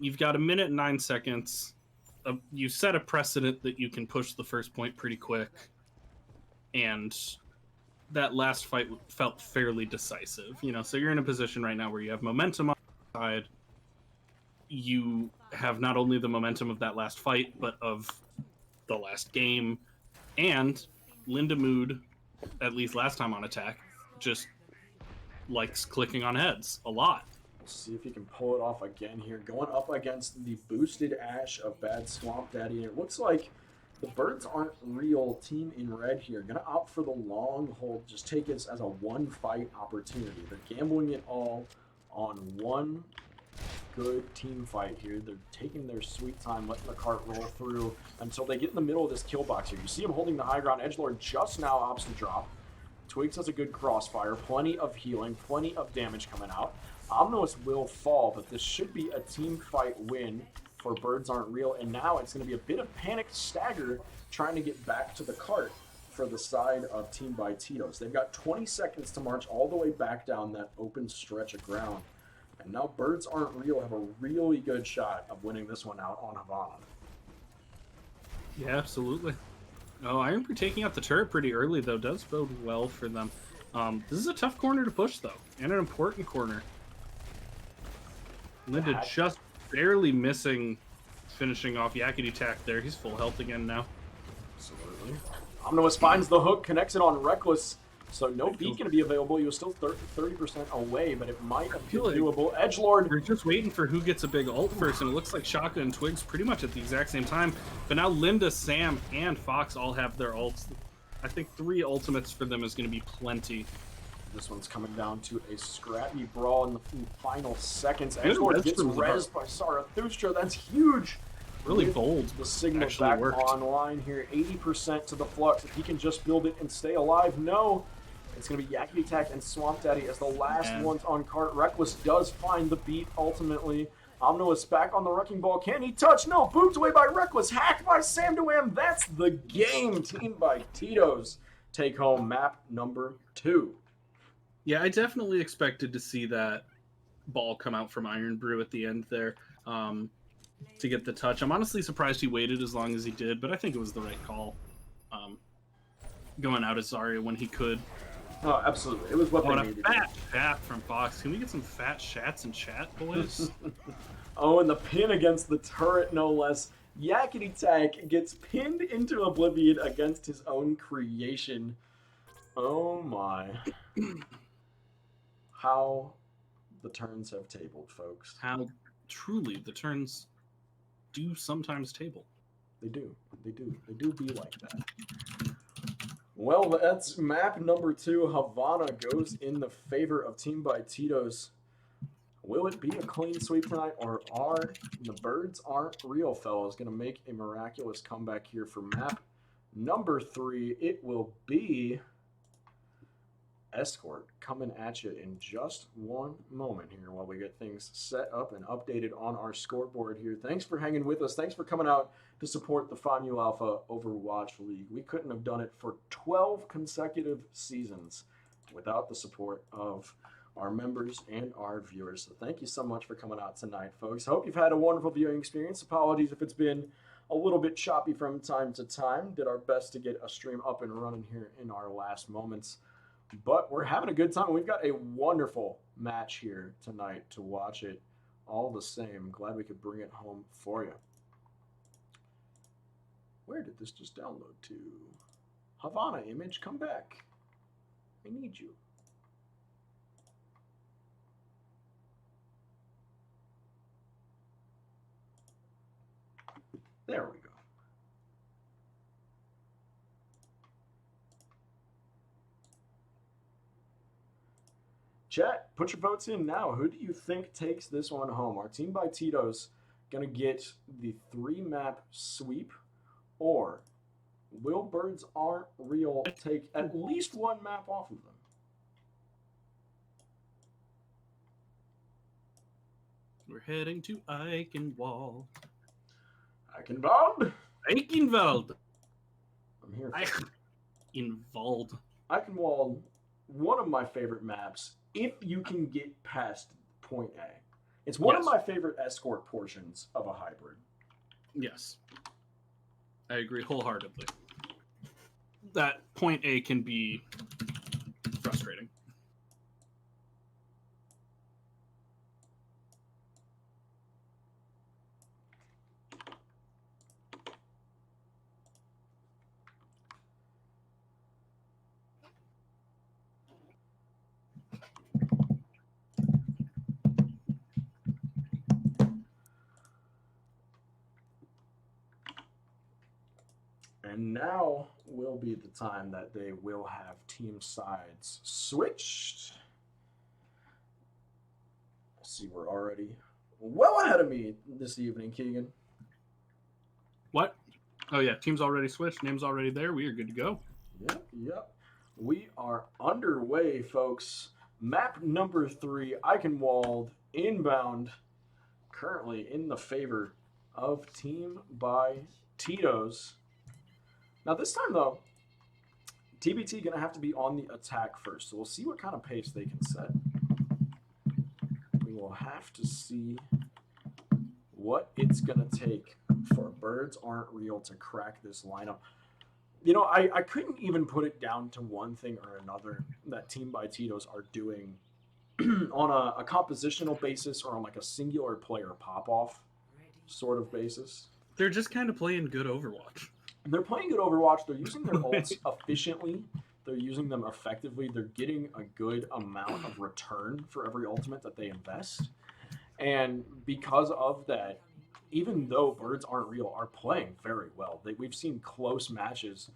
[SPEAKER 2] you've got 1:09. You set a precedent that you can push the first point pretty quick, and that last fight felt fairly decisive. You know, so you're in a position right now where you have momentum on the side. You have not only the momentum of that last fight, but of the last game, and Lindamood, at least last time on attack, just likes clicking on heads a lot.
[SPEAKER 1] We'll see if he can pull it off again here. Going up against the boosted Ash of Bad Swamp Daddy. And it looks like the Birds Aren't Real team in red here. Going to opt for the long hold. Just take this as a one-fight opportunity. They're gambling it all on one good team fight here. They're taking their sweet time, letting the cart roll through until they get in the middle of this kill box here. You see him holding the high ground. Edgelord just now opts to drop. Twigs has a good crossfire, plenty of healing, plenty of damage coming out. Omnos will fall, but this should be a team fight win for Birds Aren't Real, and now it's going to be a bit of panicked stagger trying to get back to the cart for the side of Team by Tito's. They've got 20 seconds to march all the way back down that open stretch of ground, and now Birds Aren't Real have a really good shot of winning this one out on Havana.
[SPEAKER 2] Yeah, absolutely. Oh, Ironbrew taking out the turret pretty early, though, does bode well for them. This is a tough corner to push, though, and an important corner. Linda just barely missing finishing off Yakety Tak there. He's full health again now.
[SPEAKER 1] Absolutely. Omnibus finds the hook, connects it on Reckless, so no beat going to be available. He was still 30% away, but it might have been doable. Edgelord.
[SPEAKER 2] We're just waiting for who gets a big ult first, and it looks like Shaka and Twigs pretty much at the exact same time. But now Linda, Sam, and Fox all have their ults. I think 3 ultimates for them is going to be plenty.
[SPEAKER 1] This one's coming down to a scrappy brawl in the final seconds. Edgelord gets rezzed by Zarathustra. That's huge.
[SPEAKER 2] Really bold.
[SPEAKER 1] The signal back online here. 80% to the flux. If he can just build it and stay alive, no. It's going to be Yakety Tak and Swamp Daddy as the last ones on cart. Reckless does find the beat ultimately. Omno is back on the wrecking ball. Can he touch? No. Booped away by Reckless. Hacked by Sam Dewam. That's the game. Team by Tito's take home map number 2.
[SPEAKER 2] Yeah, I definitely expected to see that ball come out from Ironbrew at the end there to get the touch. I'm honestly surprised he waited as long as he did, but I think it was the right call. Going out as Zarya when he could.
[SPEAKER 1] Oh, absolutely. It was what they needed.
[SPEAKER 2] A fat chat from Fox. Can we get some fat chats in chat, boys?
[SPEAKER 1] Oh, and the pin against the turret, no less. Yakety Tak gets pinned into oblivion against his own creation. Oh my. How the turns have tabled, folks.
[SPEAKER 2] How truly the turns do sometimes table.
[SPEAKER 1] They do. They do. They do be like that. Well, that's map number 2. Havana goes in the favor of Team by Tito's. Will it be a clean sweep tonight, or are the Birds Aren't Real fellows going to make a miraculous comeback here for map number 3? It will be Escort coming at you in just one moment here while we get things set up and updated on our scoreboard here. Thanks for hanging with us. Thanks for coming out to support the FAMU Alpha Overwatch League. We couldn't have done it for 12 consecutive seasons without the support of our members and our viewers. So thank you so much for coming out tonight, folks. I hope you've had a wonderful viewing experience. Apologies if it's been a little bit choppy from time to time. Did our best to get a stream up and running here in our last moments. But we're having a good time. We've got a wonderful match here tonight to watch it all the same. Glad we could bring it home for you. Where did this just download to? Havana image, come back. I need you. There we go. Chat, put your votes in now. Who do you think takes this one home? Our Team by Tito's going to get the 3-map sweep, or will Birds Aren't Real take at least 1 map off of them?
[SPEAKER 2] We're heading to Eichenwald.
[SPEAKER 1] Eichenwald?
[SPEAKER 2] Eichenwald.
[SPEAKER 1] I'm here.
[SPEAKER 2] Eichenwald.
[SPEAKER 1] Eichenwald, one of my favorite maps, if you can get past point A. It's one of my favorite escort portions of a hybrid.
[SPEAKER 2] Yes. I agree wholeheartedly. That point A can be frustrating.
[SPEAKER 1] And now will be the time that they will have team sides switched. See, we're already well ahead of me this evening, Keegan.
[SPEAKER 2] What? Oh yeah, team's already switched. Name's already there. We are good to go.
[SPEAKER 1] Yep. We are underway, folks. Map number 3, Eichenwald, inbound, currently in the favor of Team by Tito's. Now this time, though, TBT going to have to be on the attack first, so we'll see what kind of pace they can set. We will have to see what it's going to take for Birds Aren't Real to crack this lineup. You know, I couldn't even put it down to one thing or another that Team by Tito's are doing on a compositional basis or on like a singular player pop-off sort of basis.
[SPEAKER 2] They're just kind of playing good Overwatch.
[SPEAKER 1] They're playing good Overwatch. They're using their ults efficiently. They're using them effectively. They're getting a good amount of return for every ultimate that they invest. And because of that, even though Birds Aren't Real are playing very well, we've seen close matches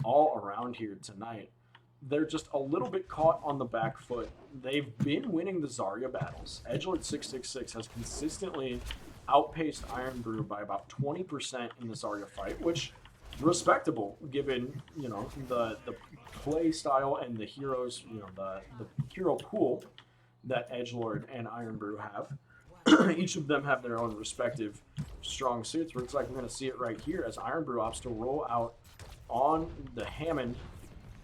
[SPEAKER 1] all around here tonight. They're just a little bit caught on the back foot. They've been winning the Zarya battles. Edgelord666 has consistently outpaced Iron Brew by about 20% in the Zarya fight, which respectable given, you know, the play style and the heroes, you know, the hero pool that Edgelord and Iron Brew have. Each of them have their own respective strong suits. Looks like we're going to see it right here as Iron Brew opts to roll out on the Hammond.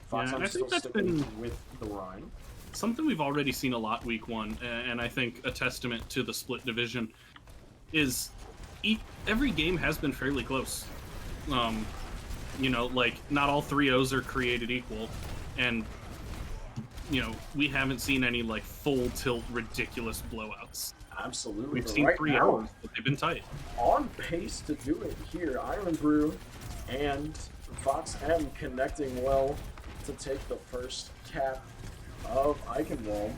[SPEAKER 1] Fox
[SPEAKER 2] I
[SPEAKER 1] still
[SPEAKER 2] think that's
[SPEAKER 1] sticking
[SPEAKER 2] been
[SPEAKER 1] with the Rhine.
[SPEAKER 2] something we've already seen a lot week 1, and I think a testament to the split division is every game has been fairly close. You know, like, not all 3-0s are created equal, and, you know, we haven't seen any, like, full tilt ridiculous blowouts.
[SPEAKER 1] Absolutely.
[SPEAKER 2] We've seen
[SPEAKER 1] right
[SPEAKER 2] 3-0s, but they've been tight.
[SPEAKER 1] On pace to do it here. Iron Brew and Fox M connecting well to take the first cap of Eichenwald.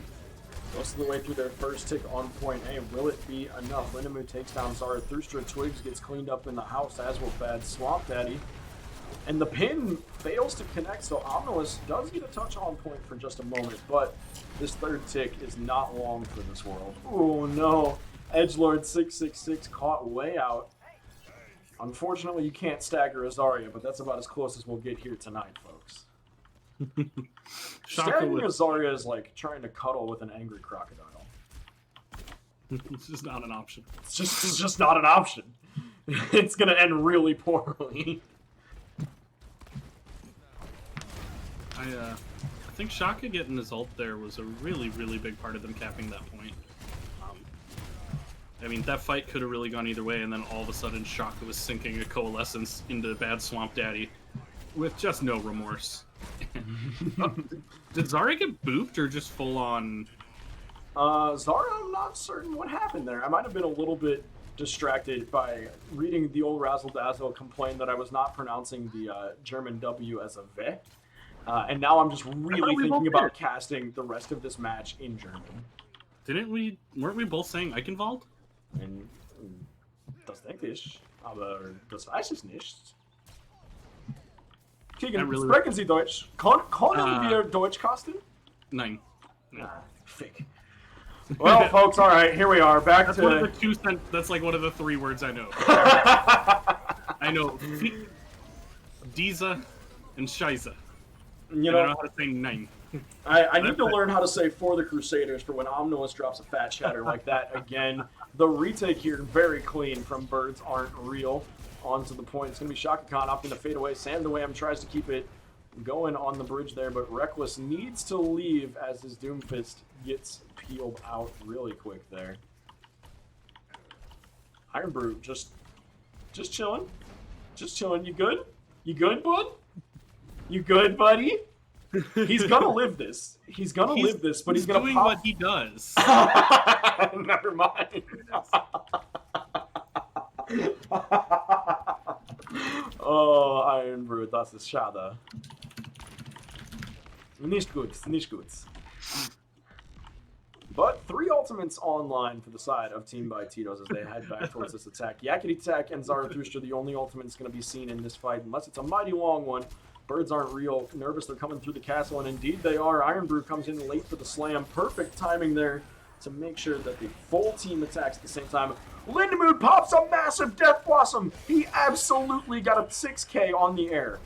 [SPEAKER 1] Most of the way through their first tick on point A. Will it be enough? Lindamu takes down Zarathustra. Twigs gets cleaned up in the house, as will Bad Swamp Daddy. And the pin fails to connect, so Omnilus does get a touch on point for just a moment, but this third tick is not long for this world. Oh no, Edgelord666 caught way out. Unfortunately, you can't stagger Azaria, but that's about as close as we'll get here tonight, folks. Staggering Azaria is like trying to cuddle with an angry crocodile.
[SPEAKER 2] It's just not an option.
[SPEAKER 1] It's just not an option. It's going to end really poorly.
[SPEAKER 2] I think Shaka getting his ult there was a really, really big part of them capping that point. I mean, that fight could have really gone either way, and then all of a sudden Shaka was sinking a Coalescence into Bad Swamp Daddy with just no remorse. Did Zarya get booped or just full on?
[SPEAKER 1] Zara, I'm not certain what happened there. I might have been a little bit distracted by reading the old Razzle Dazzle complain that I was not pronouncing the German W as a V. And now I'm just really thinking about casting the rest of this match in German.
[SPEAKER 2] Weren't we both saying Eichenwald?
[SPEAKER 1] Und das denke ich, aber das weiß ich nicht. Keegan, sprechen Sie Deutsch? Können wir Deutsch casten?
[SPEAKER 2] Nein.
[SPEAKER 1] Fick. Well, folks, all right, here we are. Back
[SPEAKER 2] that's
[SPEAKER 1] to...
[SPEAKER 2] One of the that's like one of the 3 words I know. I know Fick, Diese, and Scheiße.
[SPEAKER 1] You
[SPEAKER 2] I
[SPEAKER 1] know,
[SPEAKER 2] don't know how to say nein.
[SPEAKER 1] I need to learn how to say for the Crusaders for when Omnilus drops a fat chatter like that again. The retake here, very clean from Birds Aren't Real. Onto the point. It's going to be Shaka Khan opting to fade away. Sam Dewam tries to keep it going on the bridge there, but Reckless needs to leave as his Doomfist gets peeled out really quick there. Iron Brew just chilling. Just chilling. You good? You good, bud? You good, buddy? He's gonna live this. He's gonna live this, but he's gonna
[SPEAKER 2] doing
[SPEAKER 1] pop...
[SPEAKER 2] what he does.
[SPEAKER 1] Never mind. Oh, Iron Brew, das ist schade. Nicht gut, nicht gut. But 3 ultimates online for the side of Team by Tito's as they head back towards this attack. Yakety Tech and Zarathustra, the only ultimates going to be seen in this fight, unless it's a mighty long one. Birds Aren't Real, nervous they're coming through the castle, and indeed they are. Iron Brew comes in late for the slam. Perfect timing there to make sure that the full team attacks at the same time. Lindemood pops a massive Death Blossom. He absolutely got a 6K on the air.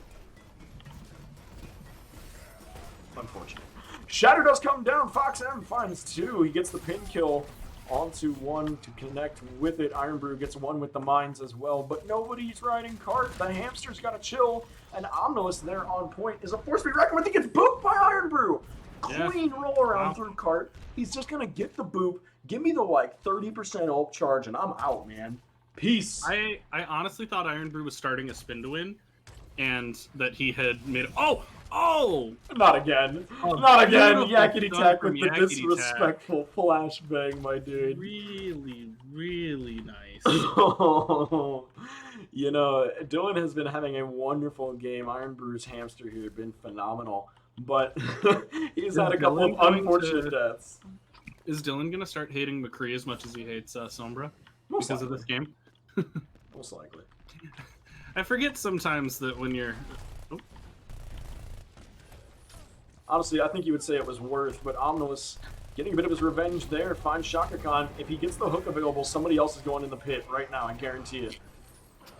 [SPEAKER 1] Unfortunate. Shatter does come down. Fox M finds 2. He gets the pin kill onto 1 to connect with it. Iron Brew gets 1 with the mines as well, but nobody's riding cart. The hamster's got to chill, and Omnilus there on point is a force to be reckoned with. He gets booped by Iron Brew. Clean roll around through cart. He's just going to get the boop. Give me the, 30% ult charge, and I'm out, man. Peace.
[SPEAKER 2] I honestly thought Iron Brew was starting a spin to win, and that he had made it. Oh!
[SPEAKER 1] Not again. Not again. Yakety tack with the
[SPEAKER 2] Yakety
[SPEAKER 1] disrespectful flashbang, my dude.
[SPEAKER 2] Really, really nice.
[SPEAKER 1] You know, Dylan has been having a wonderful game. Iron Brew's hamster here has been phenomenal, but he's had a couple of unfortunate deaths.
[SPEAKER 2] Is Dylan going to start hating McCree as much as he hates Sombra because of this game?
[SPEAKER 1] Most likely.
[SPEAKER 2] I forget sometimes that when you're...
[SPEAKER 1] Honestly, I think you would say it was worth, but Omnilus getting a bit of his revenge there, finds Shaka Khan. If he gets the hook available, somebody else is going in the pit right now, I guarantee it.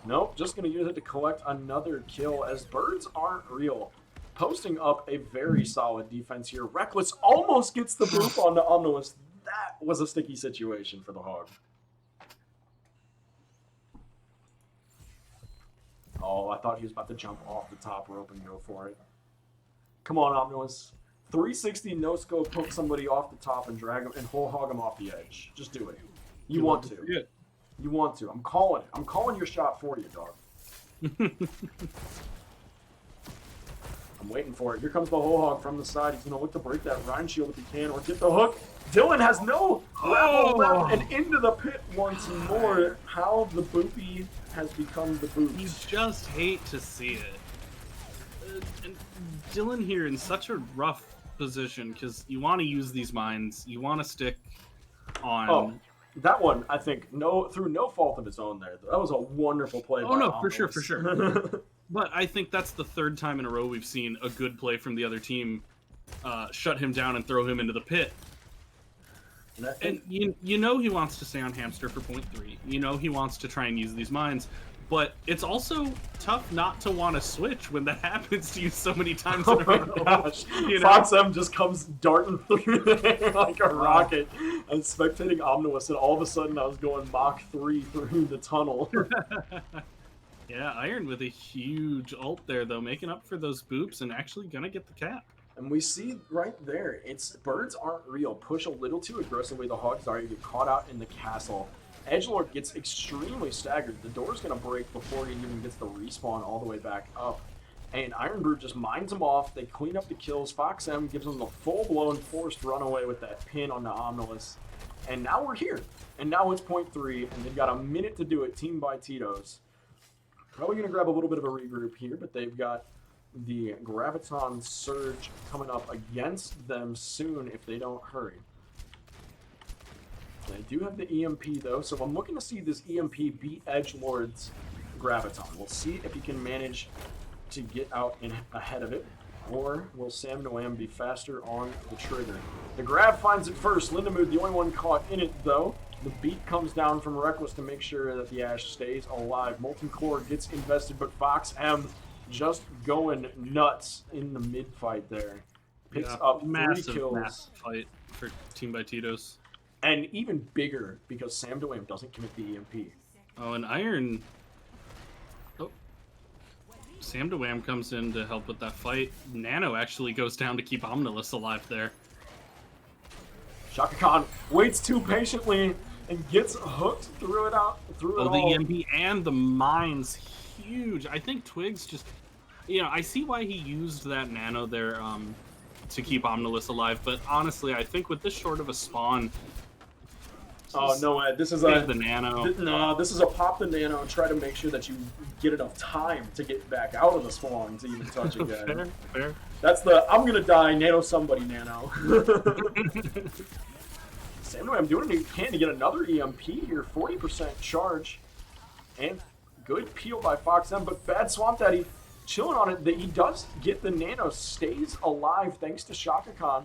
[SPEAKER 1] Nope, just going to use it to collect another kill as birds aren't real. Posting up a very solid defense here. Reckless almost gets the boop on the Omnilus. That was a sticky situation for the Hog. Oh, I thought he was about to jump off the top rope and go for it. Come on, Omnilus. 360 no-scope, poke somebody off the top and drag him and whole hog him off the edge. Just do it. You want to.
[SPEAKER 2] Yeah.
[SPEAKER 1] You want to. I'm calling it. I'm calling your shot for you, dog. I'm waiting for it. Here comes the whole hog from the side. He's going to look to break that Rhine shield if he can or get the hook. Dylan has no grapple left and into the pit once more. How the boopy has become the boop.
[SPEAKER 2] You just hate to see it. And Dylan here in such a rough position because you want to use these mines. You want to stick on...
[SPEAKER 1] Oh, that one, I think, through no fault of his own there. That was a wonderful play by Omnilus.
[SPEAKER 2] For sure. But I think that's the third time in a row we've seen a good play from the other team shut him down and throw him into the pit. And you know he wants to stay on hamster for point 3. You know he wants to try and use these mines. But it's also tough not to want to switch when that happens to you so many times in a row.
[SPEAKER 1] Gosh.
[SPEAKER 2] You know?
[SPEAKER 1] Fox M just comes darting through there like a rocket and spectating Omnilus, and all of a sudden I was going Mach 3 through the tunnel.
[SPEAKER 2] Yeah, Iron with a huge ult there, though, making up for those boops and actually going to get the cap.
[SPEAKER 1] And we see right there, it's birds aren't real. Push a little too aggressively. The Hogs are. You get caught out in the castle. Edgelord gets extremely staggered. The door's going to break before he even gets the respawn all the way back up. And Iron Brew just mines him off. They clean up the kills. Fox M gives them the full-blown forced runaway with that pin on the Omnilus. And now we're here. And now it's point 3, and they've got a minute to do it, team by Tito's. Probably going to grab a little bit of a regroup here, but they've got the Graviton Surge coming up against them soon if they don't hurry. They do have the EMP, though, so I'm looking to see this EMP beat Edgelord's Graviton. We'll see if he can manage to get out ahead of it, or will Sam Noam be faster on the trigger? The grab finds it first. Lindemood, the only one caught in it, though. The beat comes down from Reckless to make sure that the Ash stays alive. Molten Core gets invested, but Fox M just going nuts in the mid-fight there. Picks up 3 kills.
[SPEAKER 2] Massive fight for Team by Tito's.
[SPEAKER 1] And even bigger because Sam Dwayne doesn't commit the EMP.
[SPEAKER 2] Oh, and Iron... Oh. Sam DeWham comes in to help with that fight. Nano actually goes down to keep Omnilus alive there.
[SPEAKER 1] Shaka Khan waits too patiently and gets hooked through it all.
[SPEAKER 2] The EMP and the mines, huge. I think Twigs just... You know, I see why he used that Nano there to keep Omnilus alive, but honestly, I think with this short of a spawn...
[SPEAKER 1] Oh, no, Ed. This is a...
[SPEAKER 2] the Nano.
[SPEAKER 1] No, this is a pop the Nano and try to make sure that you get enough time to get back out of the spawn to even touch again.
[SPEAKER 2] Fair.
[SPEAKER 1] That's the, I'm gonna die, Nano somebody, Nano. Same way I'm doing what he can to get another EMP here, 40% charge. And good peel by Fox M, but bad Swamp Daddy chilling on it. That he does get the Nano, stays alive thanks to Shaka Khan.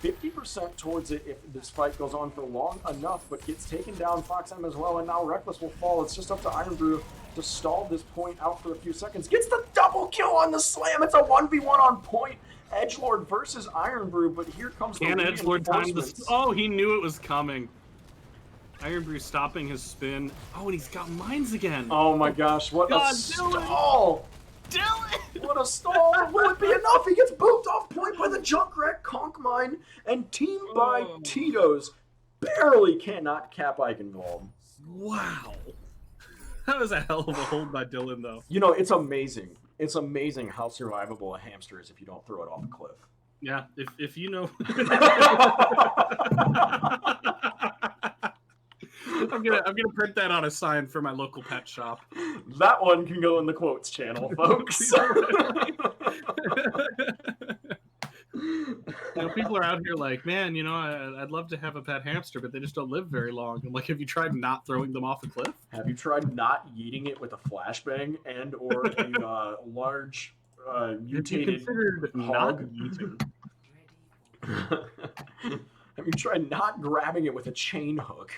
[SPEAKER 1] 50% towards it if this fight goes on for long enough, but gets taken down Fox M as well, and now Reckless will fall. It's just up to Iron Brew to stall this point out for a few seconds. Gets the double kill on the slam. It's a 1v1 on point. Edgelord versus Iron Brew, but here comes the
[SPEAKER 2] Edgelord time
[SPEAKER 1] reinforcements.
[SPEAKER 2] Oh, he knew it was coming. Iron Brew stopping his spin. Oh, and he's got mines again.
[SPEAKER 1] Oh my gosh, what a stall!
[SPEAKER 2] Dylan!
[SPEAKER 1] What a stall! Will it be enough? He gets booped off point by the Junkrat Conk Mine, and Team by Tito's barely cannot cap Eichenwald.
[SPEAKER 2] Wow. That was a hell of a hold by Dylan, though.
[SPEAKER 1] You know, it's amazing. It's amazing how survivable a hamster is if you don't throw it off a cliff.
[SPEAKER 2] Yeah, if you know... I'm gonna print that on a sign for my local pet shop.
[SPEAKER 1] That one can go in the quotes channel, folks.
[SPEAKER 2] You know, people are out here like, man, you know, I'd love to have a pet hamster, but they just don't live very long. I'm like, have you tried not throwing them off a cliff?
[SPEAKER 1] Have you tried not yeeting it with a flashbang and or a large mutated hog? Have you tried not grabbing it with a chain hook?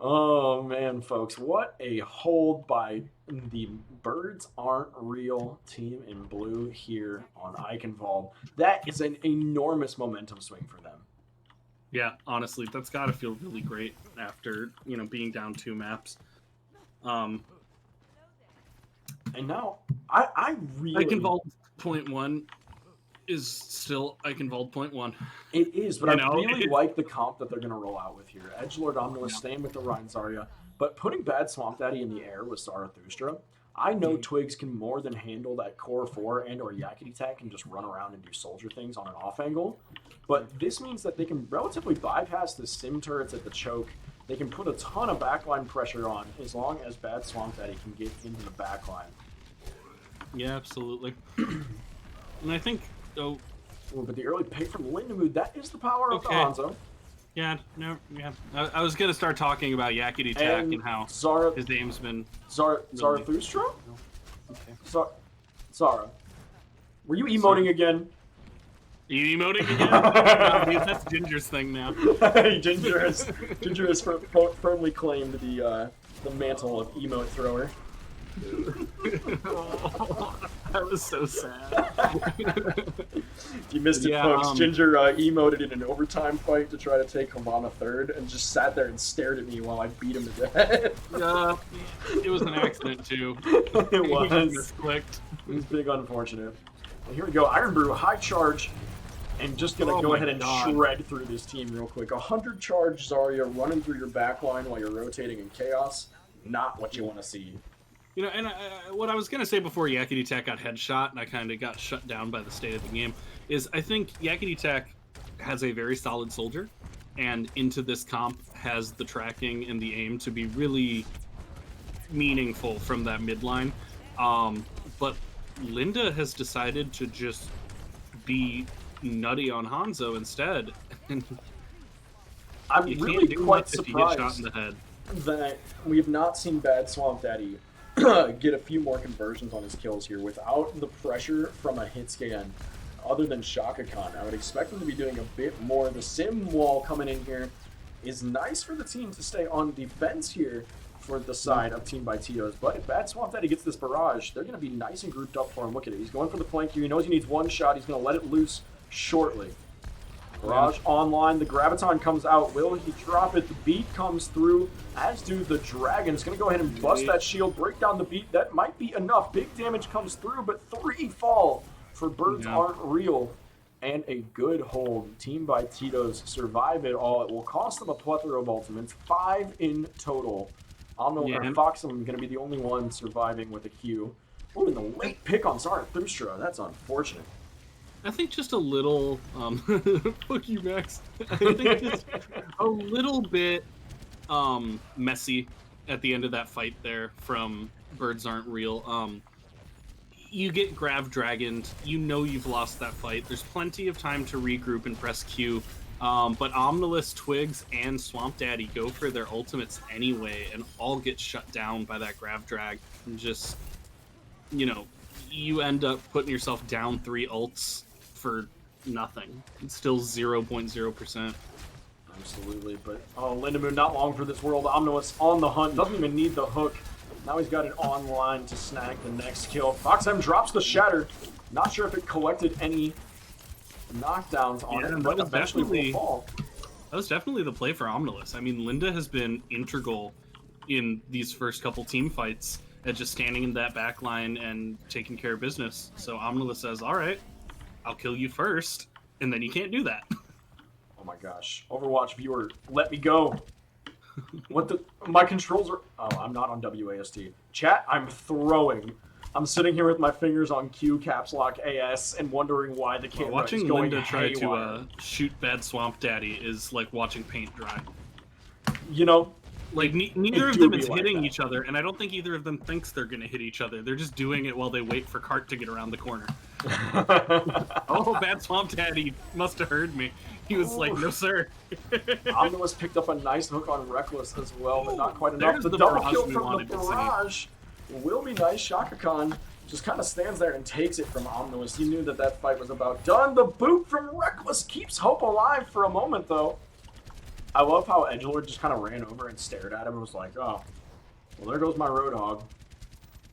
[SPEAKER 1] Oh man, folks, what a hold by the Birds Aren't Real team in blue here on Eichenwald. That is an enormous momentum swing for them.
[SPEAKER 2] Yeah, honestly, that's got to feel really great after, you know, being down 2 maps.
[SPEAKER 1] And now, I really...
[SPEAKER 2] Eichenwald .1 is still Eichenwald .1.
[SPEAKER 1] It is, but I really like the comp that they're going to roll out with here. Edgelord Omnilus staying with the Rhine Zarya, but putting Bad Swamp Daddy in the air with Zarathustra. I know Twigs can more than handle that core 4 and or Yakety Tack and just run around and do soldier things on an off angle, but this means that they can relatively bypass the sim turrets at the choke. They can put a ton of backline pressure on as long as Bad Swamp Daddy can get into the backline.
[SPEAKER 2] Yeah, absolutely. And I think... Oh,
[SPEAKER 1] but the early pick from Lindemood, that is the power of the Hanzo.
[SPEAKER 2] Yeah, no, yeah. I was going to start talking about Yakety Tack and how his name's been...
[SPEAKER 1] Zarathustra?
[SPEAKER 2] Okay.
[SPEAKER 1] Zara. Were you emoting again?
[SPEAKER 2] Are you emoting again? No, that's Ginger's thing now.
[SPEAKER 1] Ginger has firmly claimed the mantle of emote thrower.
[SPEAKER 2] Oh, that was so sad.
[SPEAKER 1] You missed it, folks. Ginger emoted in an overtime fight to try to take Havana third and just sat there and stared at me while I beat him to death.
[SPEAKER 2] It was an accident, too.
[SPEAKER 1] It was.
[SPEAKER 2] He just misclicked.
[SPEAKER 1] It was big unfortunate. Well, here we go. Iron Brew, high charge. And just going to go ahead and shred through this team real quick. 100 charge Zarya running through your backline while you're rotating in chaos. Not what you want to see.
[SPEAKER 2] You know, and what I was going to say before Yakety Tack got headshot and I kind of got shut down by the state of the game is I think Yakety Tack has a very solid soldier and into this comp has the tracking and the aim to be really meaningful from that midline. But Linda has decided to just be nutty on Hanzo instead.
[SPEAKER 1] I'm really quite surprised
[SPEAKER 2] shot in the head.
[SPEAKER 1] That we have not seen Bad Swamp Daddy get a few more conversions on his kills here without the pressure from a hit scan other than Shaka Khan. I would expect him to be doing a bit more. The sim wall coming in here is nice for the team to stay on defense here for the side of Team by Tito's, but if Bad Swamp Daddy gets this barrage, they're going to be nice and grouped up for him. Look at it. He's going for the flank here. He knows he needs one shot. He's going to let it loose shortly. Barrage online, the Graviton comes out. Will he drop it? The beat comes through, as do the Dragons. Going to go ahead and bust that shield, break down the beat. That might be enough. Big damage comes through, but 3 fall for Birds Aren't Real. And a good hold. Team by Tito's survive it all. It will cost them a plethora of ultimates, 5 in total. Foxum going to be the only one surviving with a Q. Oh, and the late pick on Zarathustra. That's unfortunate.
[SPEAKER 2] I think just a little, fuck you, Max. I think just a little bit messy at the end of that fight there from Birds Aren't Real. You get Grav Dragoned, you know you've lost that fight. There's plenty of time to regroup and press Q, but Omnilus, Twigs, and Swamp Daddy go for their ultimates anyway and all get shut down by that Grav Drag. And just, you know, you end up putting yourself down 3 ults for nothing. It's still 0.0%.
[SPEAKER 1] Absolutely, but oh, Lindamoon not long for this world. Omnilus on the hunt, doesn't even need the hook. Now he's got it online to snag the next kill. FoxM drops the shatter. Not sure if it collected any knockdowns on it, but eventually will fall.
[SPEAKER 2] That was definitely the play for Omnilus. I mean, Linda has been integral in these first couple team fights at just standing in that back line and taking care of business. So Omnilus says, all right, I'll kill you first, and then you can't do that.
[SPEAKER 1] Oh my gosh. Overwatch viewer, let me go. What the? My controls are... Oh, I'm not on WASD. Chat, I'm throwing. I'm sitting here with my fingers on Q, caps lock, AS, and wondering why the camera
[SPEAKER 2] watching
[SPEAKER 1] is going
[SPEAKER 2] Linda try
[SPEAKER 1] haywire.
[SPEAKER 2] to shoot Bad Swamp Daddy is like watching paint dry.
[SPEAKER 1] You know...
[SPEAKER 2] Like, neither of them is hitting each other, and I don't think either of them thinks they're going to hit each other. They're just doing it while they wait for Cart to get around the corner. Oh, Bad Swamp Daddy must have heard me. He was like, no, sir.
[SPEAKER 1] Omnilus picked up a nice hook on Reckless as well, but not quite enough. The double kill from the barrage will be nice. Shaka Khan just kind of stands there and takes it from Omnilus. He knew that that fight was about done. The boot from Reckless keeps hope alive for a moment, though. I love how Edgelord just kind of ran over and stared at him and was like, oh, well, there goes my Roadhog.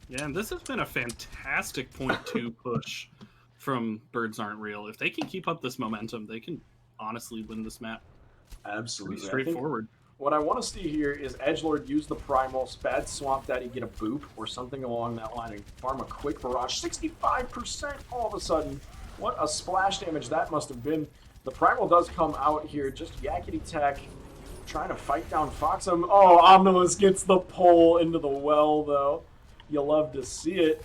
[SPEAKER 2] Yeah, and this has been a fantastic .2 push from Birds Aren't Real. If they can keep up this momentum, they can honestly win this map.
[SPEAKER 1] Absolutely.
[SPEAKER 2] Pretty straightforward.
[SPEAKER 1] What I want to see here is Edgelord use the Primal, Bad Swamp Daddy get a boop or something along that line and farm a quick barrage. 65% all of a sudden. What a splash damage that must have been. The Primal does come out here, just yakety tack, trying to fight down FoxM. Oh, Omnilus gets the pull into the well, though. You'll love to see it.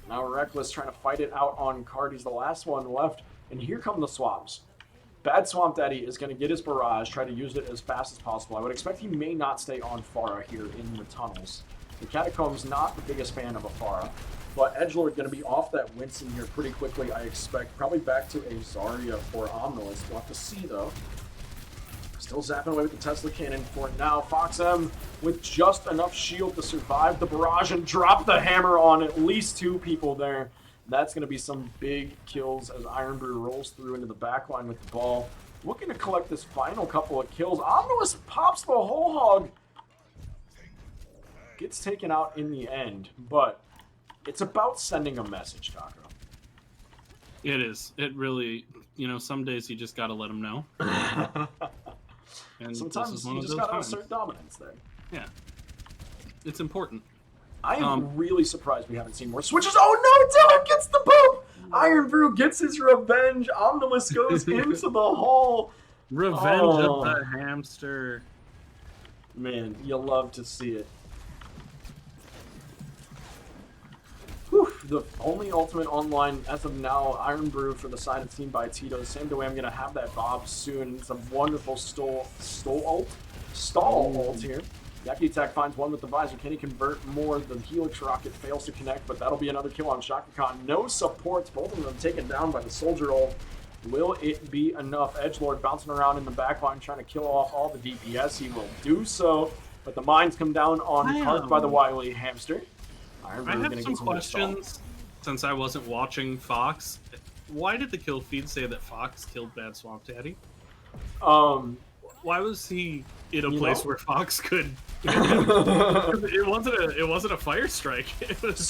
[SPEAKER 1] Now Reckless trying to fight it out on Card. He's the last one left. And here come the swaps. Bad Swamp Daddy is going to get his barrage, try to use it as fast as possible. I would expect he may not stay on Pharah here in the tunnels. The Catacomb's not the biggest fan of a Pharah. But Edgelord going to be off that Winston here pretty quickly, I expect. Probably back to a Zarya for Omnilus. We'll have to see, though. Still zapping away with the Tesla Cannon for now. FoxM with just enough shield to survive the barrage and drop the hammer on at least two people there. That's going to be some big kills as Iron Brew rolls through into the backline with the ball. Looking to collect this final couple of kills. Omnilus pops the whole hog. Gets taken out in the end, but... it's about sending a message, Taco.
[SPEAKER 2] It is. It really, you know, some days you just got to let them know. And
[SPEAKER 1] sometimes you just got to assert dominance there.
[SPEAKER 2] Yeah. It's important.
[SPEAKER 1] I am really surprised we haven't seen more switches. Oh no, Dylan gets the boot! Iron Brew gets his revenge. Omnilus goes into the hole.
[SPEAKER 2] Revenge of the hamster.
[SPEAKER 1] Man, you'll love to see it. Whew, the only ultimate online as of now, Iron Brew for the side of Team by Tito. Sam DeWay, I'm going to have that Bob soon. It's a wonderful stall ult here. Yakety Tack finds one with the visor. Can he convert more? The Helix rocket fails to connect, but that'll be another kill on Shaka Khan. No supports, both of them taken down by the Soldier ult. Will it be enough? Edgelord bouncing around in the backline trying to kill off all the DPS. He will do so, but the mines come down on Park by the wily hamster.
[SPEAKER 2] I have some questions since I wasn't watching Fox. Why did the kill feed say that Fox killed Bad Swamp Daddy? Why was he in a place where Fox could? It wasn't a fire strike. It was just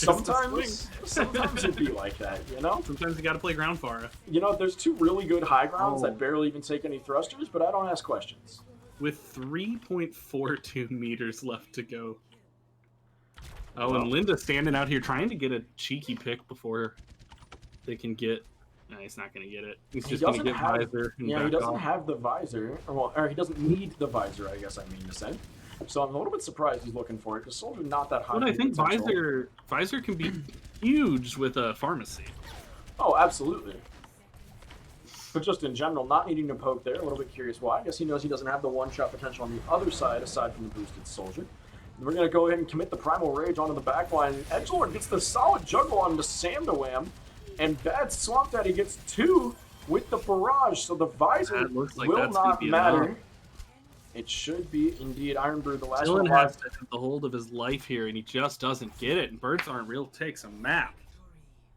[SPEAKER 1] sometimes it'd be like that, you know.
[SPEAKER 2] Sometimes you got to play ground Pharah.
[SPEAKER 1] You know, there's two really good high grounds that barely even take any thrusters, but I don't ask questions.
[SPEAKER 2] With 3.42 meters left to go. Oh, and Linda standing out here trying to get a cheeky pick before they can get... No, he's not going to get it. He's just going to get visor.
[SPEAKER 1] Yeah, he doesn't have the visor. Or he doesn't need the visor, I guess I mean to say. So I'm a little bit surprised he's looking for it, because Soldier not that high.
[SPEAKER 2] But I think visor can be huge with a pharmacy.
[SPEAKER 1] Oh, absolutely. But just in general, not needing to poke there, a little bit curious why. I guess he knows he doesn't have the one-shot potential on the other side, aside from the boosted Soldier. We're going to go ahead and commit the Primal Rage onto the backline. Edgelord gets the solid juggle onto Sam DeWam, and Bad Swamp Daddy gets two with the barrage, so the visor will not matter. Enough. It should be indeed. Iron Brew, the last
[SPEAKER 2] Dylan
[SPEAKER 1] one.
[SPEAKER 2] Has to have the hold of his life here, and he just doesn't get it, and Birds Aren't Real takes a map.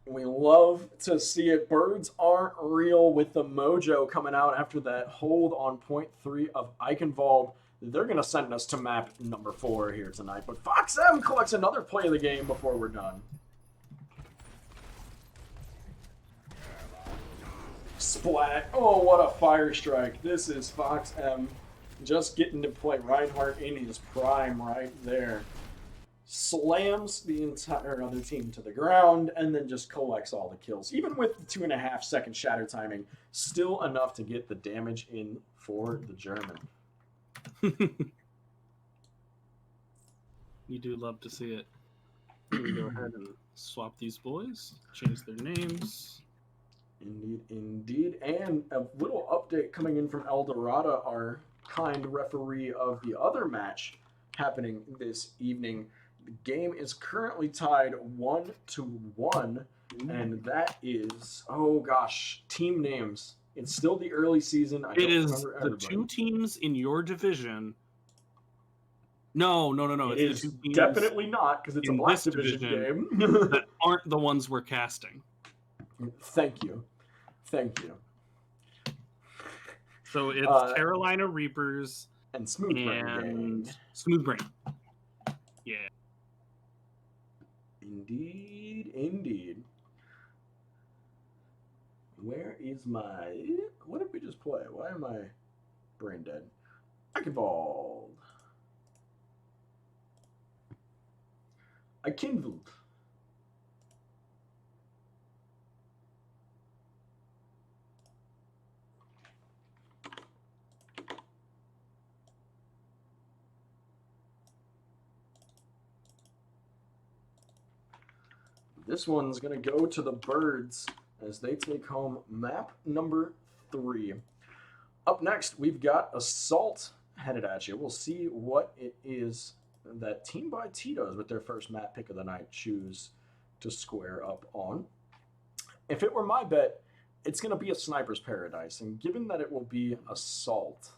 [SPEAKER 1] We love to see it. Birds aren't real with the mojo coming out after that hold on point 3 of Eichenwald. They're going to send us to map number 4 here tonight. But Fox M collects another play of the game before we're done. Splat. Oh, what a fire strike. This is Fox M just getting to play Reinhardt in his prime right there. Slams the entire other team to the ground and then just collects all the kills. Even with the 2.5 second shatter timing, still enough to get the damage in for the German.
[SPEAKER 2] You do love to see it. We go ahead and swap these boys, change their names.
[SPEAKER 1] Indeed, indeed. And a little update coming in from Eldorado, our kind referee of the other match happening this evening. The game is currently tied 1-1, and that is, oh gosh, team names. It's still the early season. I don't remember everybody.
[SPEAKER 2] The 2 teams in your division. No.
[SPEAKER 1] It is
[SPEAKER 2] the 2 teams
[SPEAKER 1] definitely not, because it's a Black Division game.
[SPEAKER 2] that aren't the ones we're casting.
[SPEAKER 1] Thank you.
[SPEAKER 2] So it's Carolina Reapers
[SPEAKER 1] and Smooth Brain Games.
[SPEAKER 2] Smooth Brain. Yeah.
[SPEAKER 1] Indeed. Where is my... What did we just play? Why am I brain dead? Eichenwald. Eichenwald. This one's going to go to the Birds as they take home map number 3. Up next, we've got Assault headed at you. We'll see what it is that Team by Tito's, with their first map pick of the night, choose to square up on. If it were my bet, it's going to be a Sniper's Paradise. And given that it will be Assault...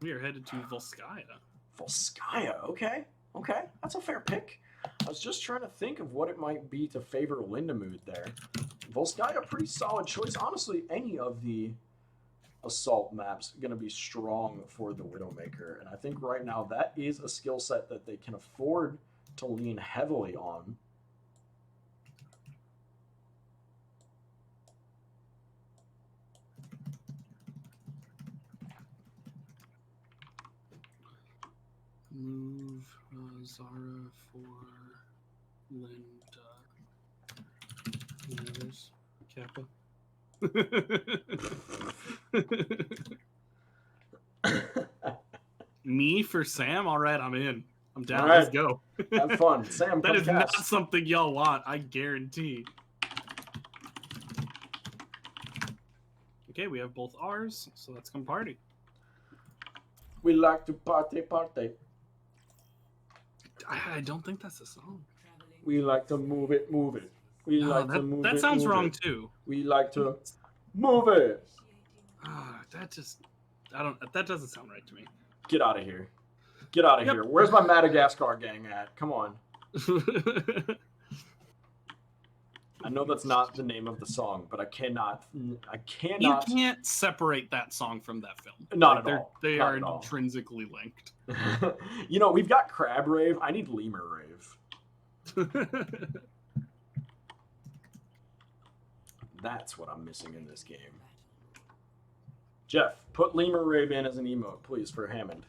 [SPEAKER 2] We are headed to Volskaya.
[SPEAKER 1] Volskaya, okay. That's a fair pick. I was just trying to think of what it might be to favor Lindemood there. Volskaya, pretty solid choice. Honestly, any of the Assault maps going to be strong for the Widowmaker. And I think right now that is a skill set that they can afford to lean heavily on.
[SPEAKER 2] Move Zara for Linda. There's Kappa. Me for Sam? All right, I'm in. I'm down.
[SPEAKER 1] All right.
[SPEAKER 2] Let's go.
[SPEAKER 1] Have fun. Sam,
[SPEAKER 2] that is
[SPEAKER 1] cast.
[SPEAKER 2] not something y'all want, I guarantee. Okay, we have both R's, so let's come party.
[SPEAKER 1] We like to party.
[SPEAKER 2] I don't think that's a song.
[SPEAKER 1] We like to move it. We like to move it.
[SPEAKER 2] That sounds wrong
[SPEAKER 1] it.
[SPEAKER 2] too.
[SPEAKER 1] We like to move it.
[SPEAKER 2] That doesn't sound right to me.
[SPEAKER 1] Get out of here. Here. Where's my Madagascar gang at? Come on. I know that's not the name of the song, but I cannot.
[SPEAKER 2] You can't separate that song from that film.
[SPEAKER 1] Not at all.
[SPEAKER 2] They are intrinsically linked.
[SPEAKER 1] We've got Crab Rave. I need Lemur Rave. That's what I'm missing in this game. Jeff, put Lemur Rave in as an emote, please, for Hammond.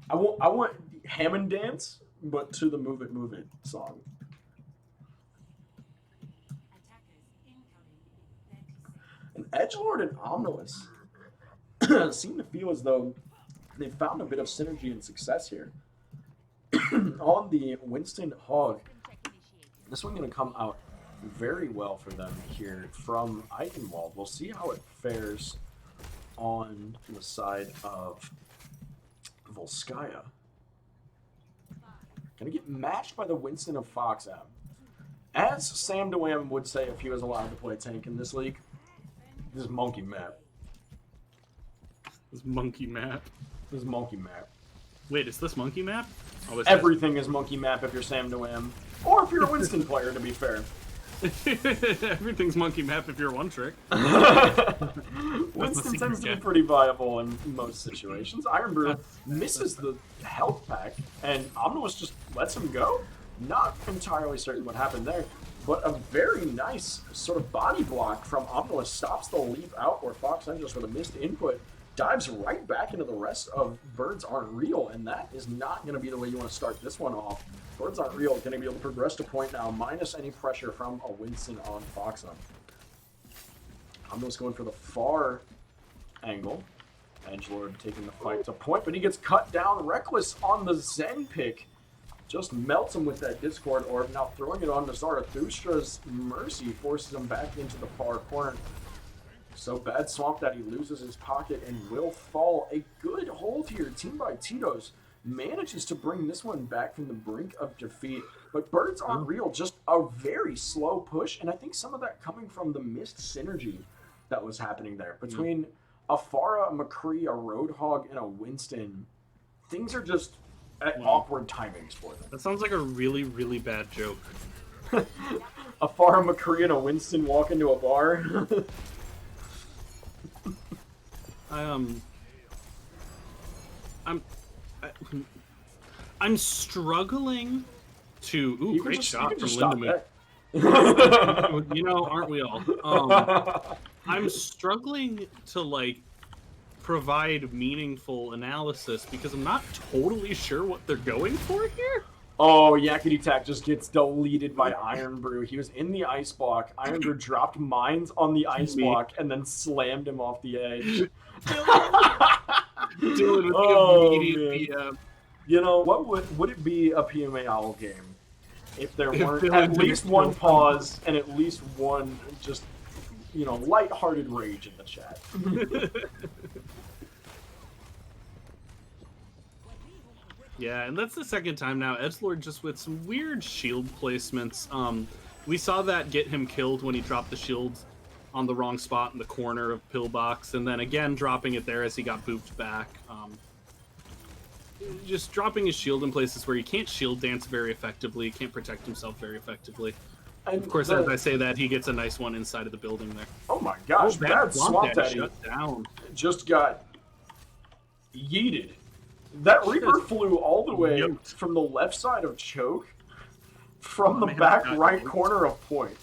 [SPEAKER 1] I want Hammond dance, but to the Move It song. And Edgelord and Omnilus seem to feel as though they've found a bit of synergy and success here. On the Winston Hog, this one's going to come out very well for them here from Eichenwald. We'll see how it fares on the side of Volskaya. Going to get matched by the Winston of Fox M. As Sam DeWham would say if he was allowed to play tank in this league, this is monkey map.
[SPEAKER 2] This monkey map.
[SPEAKER 1] This is monkey map.
[SPEAKER 2] Wait, is this monkey map? Oh, is
[SPEAKER 1] Everything is monkey map if you're Sam Noam. Or if you're a Winston player, to be fair.
[SPEAKER 2] Everything's monkey map if you're one trick.
[SPEAKER 1] Winston tends to be pretty viable in most situations. Iron Brew misses the health pack, and Omnilus just lets him go. Not entirely certain what happened there, but a very nice sort of body block from Omnilus stops the leap out, where Fox M just with a missed input dives right back into the rest of Birds Aren't Real, and that is not going to be the way you want to start this one off. Birds Aren't Real going to be able to progress to point now, minus any pressure from a Winston on Fox M. Omnilus going for the far angle. Edgelord taking the fight to point, but he gets cut down. Reckless on the Zen pick. Just melts him with that Discord Orb. Now throwing it on to Zarathustra's Mercy forces him back into the far corner. So bad Swamp that he loses his pocket and will fall. A good hold here. Team by Tito's manages to bring this one back from the brink of defeat. But Birds Aren't Real, just a very slow push, and I think some of that coming from the missed synergy that was happening there. Between a Farah, a McCree, a Roadhog, and a Winston, things are just at awkward timings for them.
[SPEAKER 2] That sounds like a really, really bad joke.
[SPEAKER 1] A Farah, McCree, and a Winston walk into a bar.
[SPEAKER 2] I'm struggling to. Ooh, great shot from Lindemann. You know, aren't we all? I'm struggling to like provide meaningful analysis because I'm not totally sure what they're going for here.
[SPEAKER 1] Oh, Yakety Tack just gets deleted by Iron Brew. He was in the ice block. Iron Brew dropped mines on the ice block and then slammed him off the edge.
[SPEAKER 2] Dylan with
[SPEAKER 1] Oh,
[SPEAKER 2] the immediate
[SPEAKER 1] man.
[SPEAKER 2] PM.
[SPEAKER 1] You know, what would it be a PMA Owl game if there weren't
[SPEAKER 2] Dylan
[SPEAKER 1] at
[SPEAKER 2] didn't
[SPEAKER 1] least
[SPEAKER 2] kill
[SPEAKER 1] one
[SPEAKER 2] him.
[SPEAKER 1] pause and at least one just, you know, lighthearted rage in the chat?
[SPEAKER 2] Yeah, and that's the second time now. Edgelord just with some weird shield placements. We saw that get him killed when he dropped the shield on the wrong spot in the corner of Pillbox, and then again dropping it there as he got booped back. Just dropping his shield in places where he can't shield dance very effectively, can't protect himself very effectively.
[SPEAKER 1] And
[SPEAKER 2] Of course, as I say that, he gets a nice one inside of the building there.
[SPEAKER 1] oh my gosh, that Swamp Daddy
[SPEAKER 2] shut down.
[SPEAKER 1] just got yeeted. That Reaper flew all the way
[SPEAKER 2] Yoked.
[SPEAKER 1] from the left side of Choke, from the
[SPEAKER 2] Man,
[SPEAKER 1] back
[SPEAKER 2] got
[SPEAKER 1] right
[SPEAKER 2] yoked.
[SPEAKER 1] corner of Point.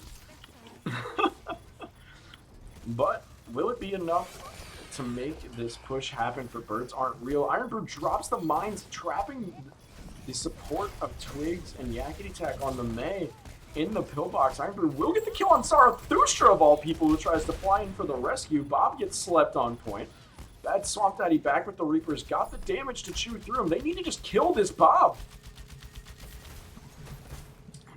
[SPEAKER 1] But will it be enough to make this push happen for Birds Aren't Real? Iron Brew drops the mines, trapping the support of Twigs and Yakety Tack on the May in the pillbox. Iron Brew will get the kill on Zarathustra, of all people, who tries to fly in for the rescue. Bob gets slept on Point. That Swamp Daddy back with the Reapers got the damage to chew through him. They need to just kill this Bob.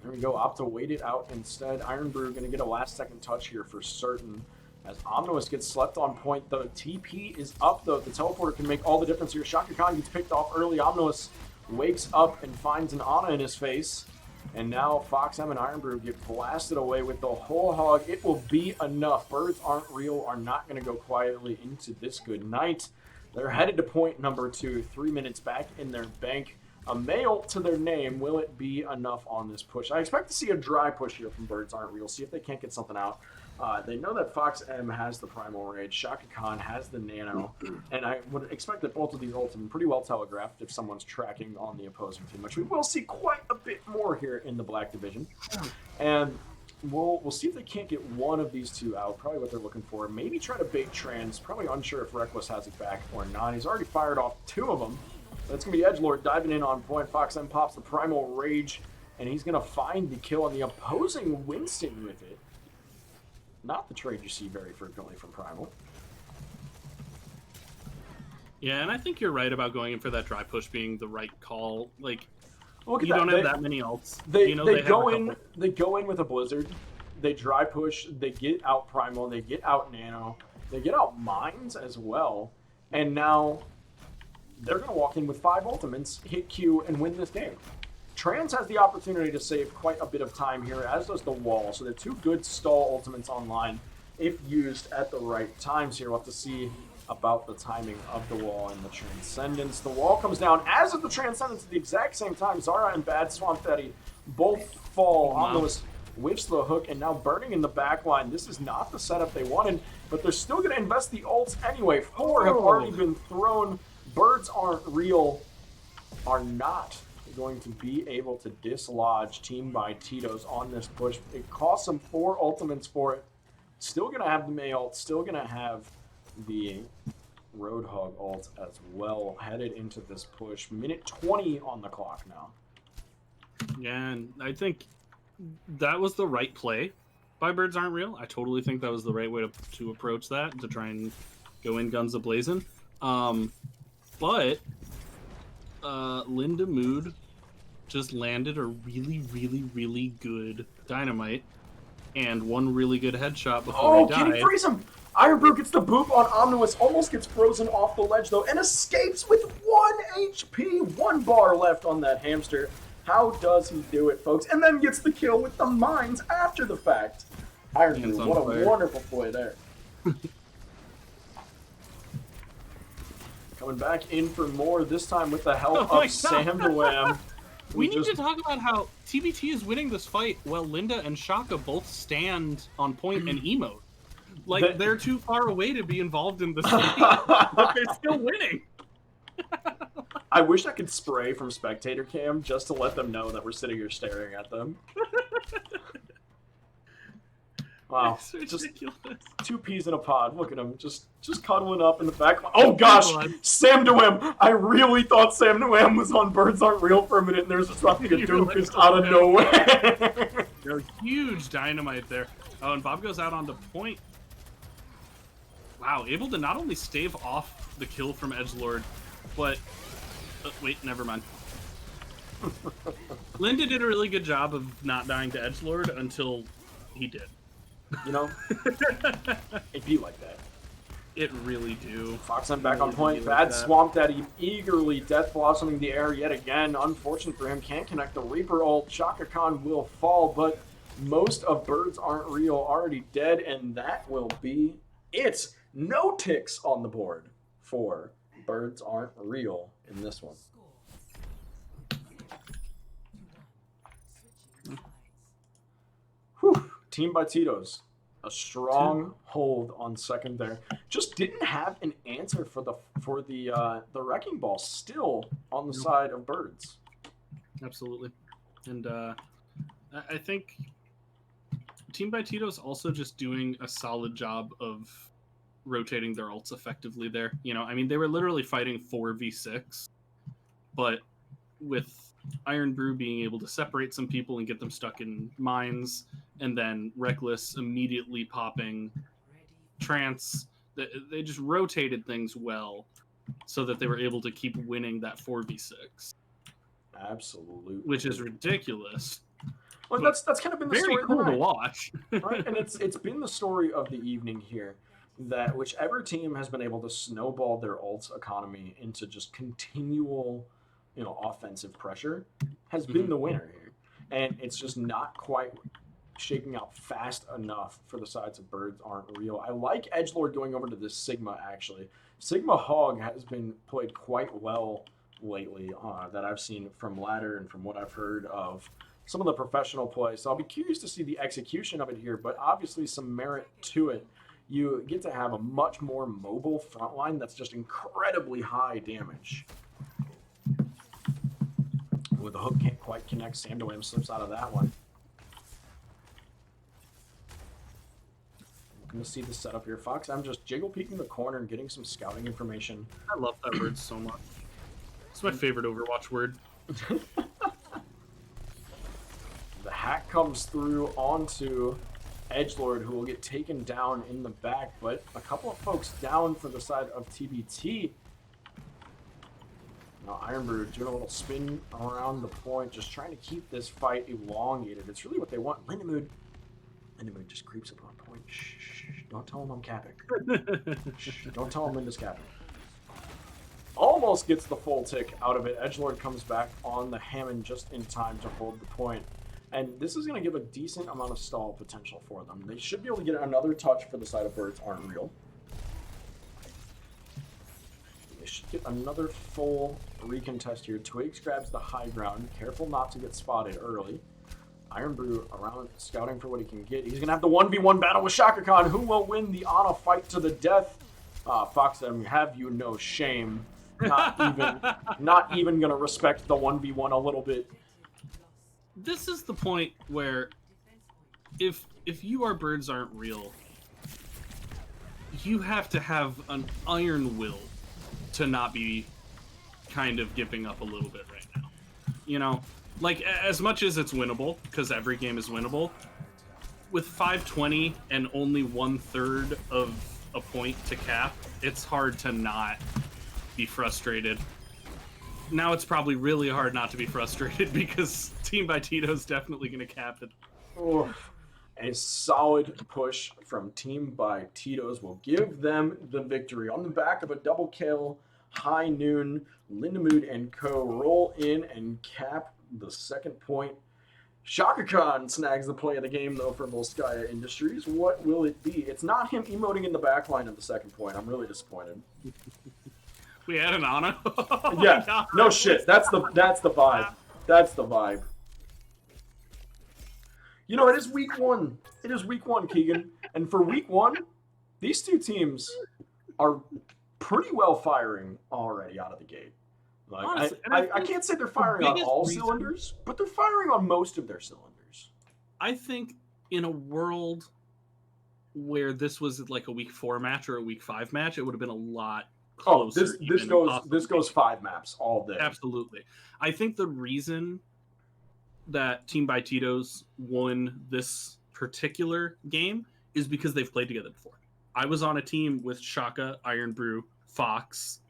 [SPEAKER 1] There we go, opt to wait it out instead. Iron Brew going to get a last second touch here for certain. As Omnilus gets slept on Point, the TP is up though. The teleporter can make all the difference here. Shaka Khan gets picked off early. Omnilus wakes up and finds an Ana in his face. And now Fox M and Iron Brew get blasted away with the whole hog. It will be enough. Birds Aren't Real are not going to go quietly into this good night. They're headed to point number 2, 3 minutes back in their bank. A mail to their name. Will it be enough on this push? I expect to see a dry push here from Birds Aren't Real. See if they can't get something out. They know that Fox M has the Primal Rage, Shaka Khan has the Nano, and I would expect that both of these ults have been pretty well telegraphed if someone's tracking on the opposing team, which we will see quite a bit more here in the Black Division. And we'll see if they can't get one of these two out, probably what they're looking for. Maybe try to bait Trans, probably unsure if Reckless has it back or not. He's already fired off 2 of them. That's going to be Edgelord diving in on Point. Fox M pops the Primal Rage, and he's going to find the kill on the opposing Winston with it. Not the trade you see very frequently from Primal.
[SPEAKER 2] Yeah, and I think you're right about going in for that dry push being the right call. Like,
[SPEAKER 1] Look at
[SPEAKER 2] you
[SPEAKER 1] that.
[SPEAKER 2] don't have that many ults.
[SPEAKER 1] They,
[SPEAKER 2] you know,
[SPEAKER 1] they
[SPEAKER 2] have
[SPEAKER 1] go
[SPEAKER 2] a
[SPEAKER 1] in.
[SPEAKER 2] couple.
[SPEAKER 1] They go in with a Blizzard. They dry push. They get out Primal. They get out Nano. They get out Mines as well. And now they're going to walk in with 5 ultimates, hit Q, and win this game. Trans has the opportunity to save quite a bit of time here, as does the Wall. So they're 2 good stall ultimates online if used at the right times here. We'll have to see about the timing of the wall and the Transcendence. The wall comes down, as of the Transcendence, at the exact same time. Zara and Bad Swamp Daddy both fall. Omnilus whiffs the hook, and now Burning in the back line. This is not the setup they wanted, but they're still going to invest the ults anyway. 4 have already been thrown. Birds Aren't Real are not going to be able to dislodge Team by Tito's on this push. It costs them 4 ultimates for it. Still going to have the May ult, still going to have the Roadhog ult as well, headed into this push. Minute 20 on the clock now.
[SPEAKER 2] Yeah, and I think that was the right play by Birds Aren't Real. I totally think that was the right way to approach that, to try and go in guns a-blazing. But Linda Mood just landed a really, really, really good dynamite and one really good headshot before he died.
[SPEAKER 1] Can he freeze him? Iron Brew gets the boop on Omnilus, almost gets frozen off the ledge though, and escapes with 1 HP, 1 bar left on that hamster. How does he do it, folks? And then gets the kill with the mines after the fact. Iron Brew, what a wonderful play there. Coming back in for more, this time with the help of Sam DeWam.
[SPEAKER 2] We need to talk about how TBT is winning this fight while Linda and Shaka both stand on point and emote. Like, they're too far away to be involved in this fight, but they're still winning.
[SPEAKER 1] I wish I could spray from spectator cam just to let them know that we're sitting here staring at them. Wow, just ridiculous. 2 peas in a pod. Look at him, just cuddling up in the back. Oh gosh, Sam DeWam. I really thought Sam DeWam was on Birds Aren't Real for a minute, and there's just fucking a doofus out of nowhere.
[SPEAKER 2] There's huge dynamite there. Oh, and Bob goes out on the point. Wow, able to not only stave off the kill from Edgelord, but wait, never mind. Linda did a really good job of not dying to Edgelord until he did.
[SPEAKER 1] You know, it'd be like that.
[SPEAKER 2] It really do.
[SPEAKER 1] Foxen back on point. Bad Swamp Daddy eagerly Death Blossoming the air yet again. Unfortunate for him, can't connect the Reaper ult. Shaka Khan will fall, but most of Birds Aren't Real already dead, and that will be it. No ticks on the board for Birds Aren't Real in this one. Whew. Team by Tito's. A strong hold on second there. Just didn't have an answer for the Wrecking Ball still on the side of Birds.
[SPEAKER 2] Absolutely. And I think Team by Tito's also just doing a solid job of rotating their ults effectively there. You know, I mean, they were literally fighting 4v6, but with Iron Brew being able to separate some people and get them stuck in mines, and then Reckless immediately popping Trance, they just rotated things well so that they were able to keep winning that 4v6.
[SPEAKER 1] Absolutely.
[SPEAKER 2] Which is ridiculous.
[SPEAKER 1] Well, that's kind of been the story
[SPEAKER 2] cool
[SPEAKER 1] of the
[SPEAKER 2] to watch.
[SPEAKER 1] Right? And it's been the story of the evening here, that whichever team has been able to snowball their ults economy into just continual, offensive pressure has been the winner here. And it's just not quite shaking out fast enough for the sides of Birds Aren't Real. I like Edgelord going over to this Sigma, actually. Sigma Hog has been played quite well lately that I've seen from Ladder and from what I've heard of some of the professional play. So I'll be curious to see the execution of it here, but obviously some merit to it. You get to have a much more mobile front line that's just incredibly high damage. With the hook can't quite connect, Sam DeWam slips out of that one. Looking to see the setup here. Fox, I'm just jiggle peeking the corner and getting some scouting information.
[SPEAKER 2] I love that word so much. It's my favorite Overwatch word.
[SPEAKER 1] The hack comes through onto Edgelord, who will get taken down in the back, but a couple of folks down for the side of TBT. Now Ironbrew doing a little spin around the point, just trying to keep this fight elongated. It's really what they want. Lindamood just creeps up on point. Shh, don't tell him I'm capping. Shh, don't tell him Linda's capping. Almost gets the full tick out of it. Edgelord comes back on the Hammond just in time to hold the point. And this is going to give a decent amount of stall potential for them. They should be able to get another touch for the side of Birds Aren't Real. should get another full recontest here. Twigs grabs the high ground. Careful not to get spotted early. Iron Brew around scouting for what he can get. He's going to have the 1v1 battle with Shaka Khan. Who will win the on a fight to the death? Fox, have you no shame? Not even going to respect the 1v1 a little bit.
[SPEAKER 2] This is the point where if you are birds aren't real, you have to have an iron will to not be kind of giving up a little bit right now. You know, like as much as it's winnable, because every game is winnable, with 520 and only 1/3 of a point to cap, it's hard to not be frustrated. Now it's probably really hard not to be frustrated because Team by Tito's definitely going to cap it.
[SPEAKER 1] Oh, a solid push from Team by Tito's will give them the victory. On the back of a double kill, High Noon, Lindemood and co. roll in and cap the second point. Shaka Khan snags the play of the game, though, for Volskaya Industries. What will it be? It's not him emoting in the back line of the second point. I'm really disappointed.
[SPEAKER 2] We had an Ana? Oh
[SPEAKER 1] yeah, no shit. That's the vibe. That's the vibe. You know, it is week one. It is week one, Keegan. And for week one, these two teams are pretty well firing already out of the gate. Like, honestly, I can't say they're firing on all cylinders, but they're firing on most of their cylinders.
[SPEAKER 2] I think in a world where this was like a week 4 match or a week 5 match, it would have been a lot closer.
[SPEAKER 1] This goes 5 maps all day.
[SPEAKER 2] Absolutely. I think the reason that Team by Tito's won this particular game is because they've played together before. I was on a team with Shaka, Iron Brew, Fox,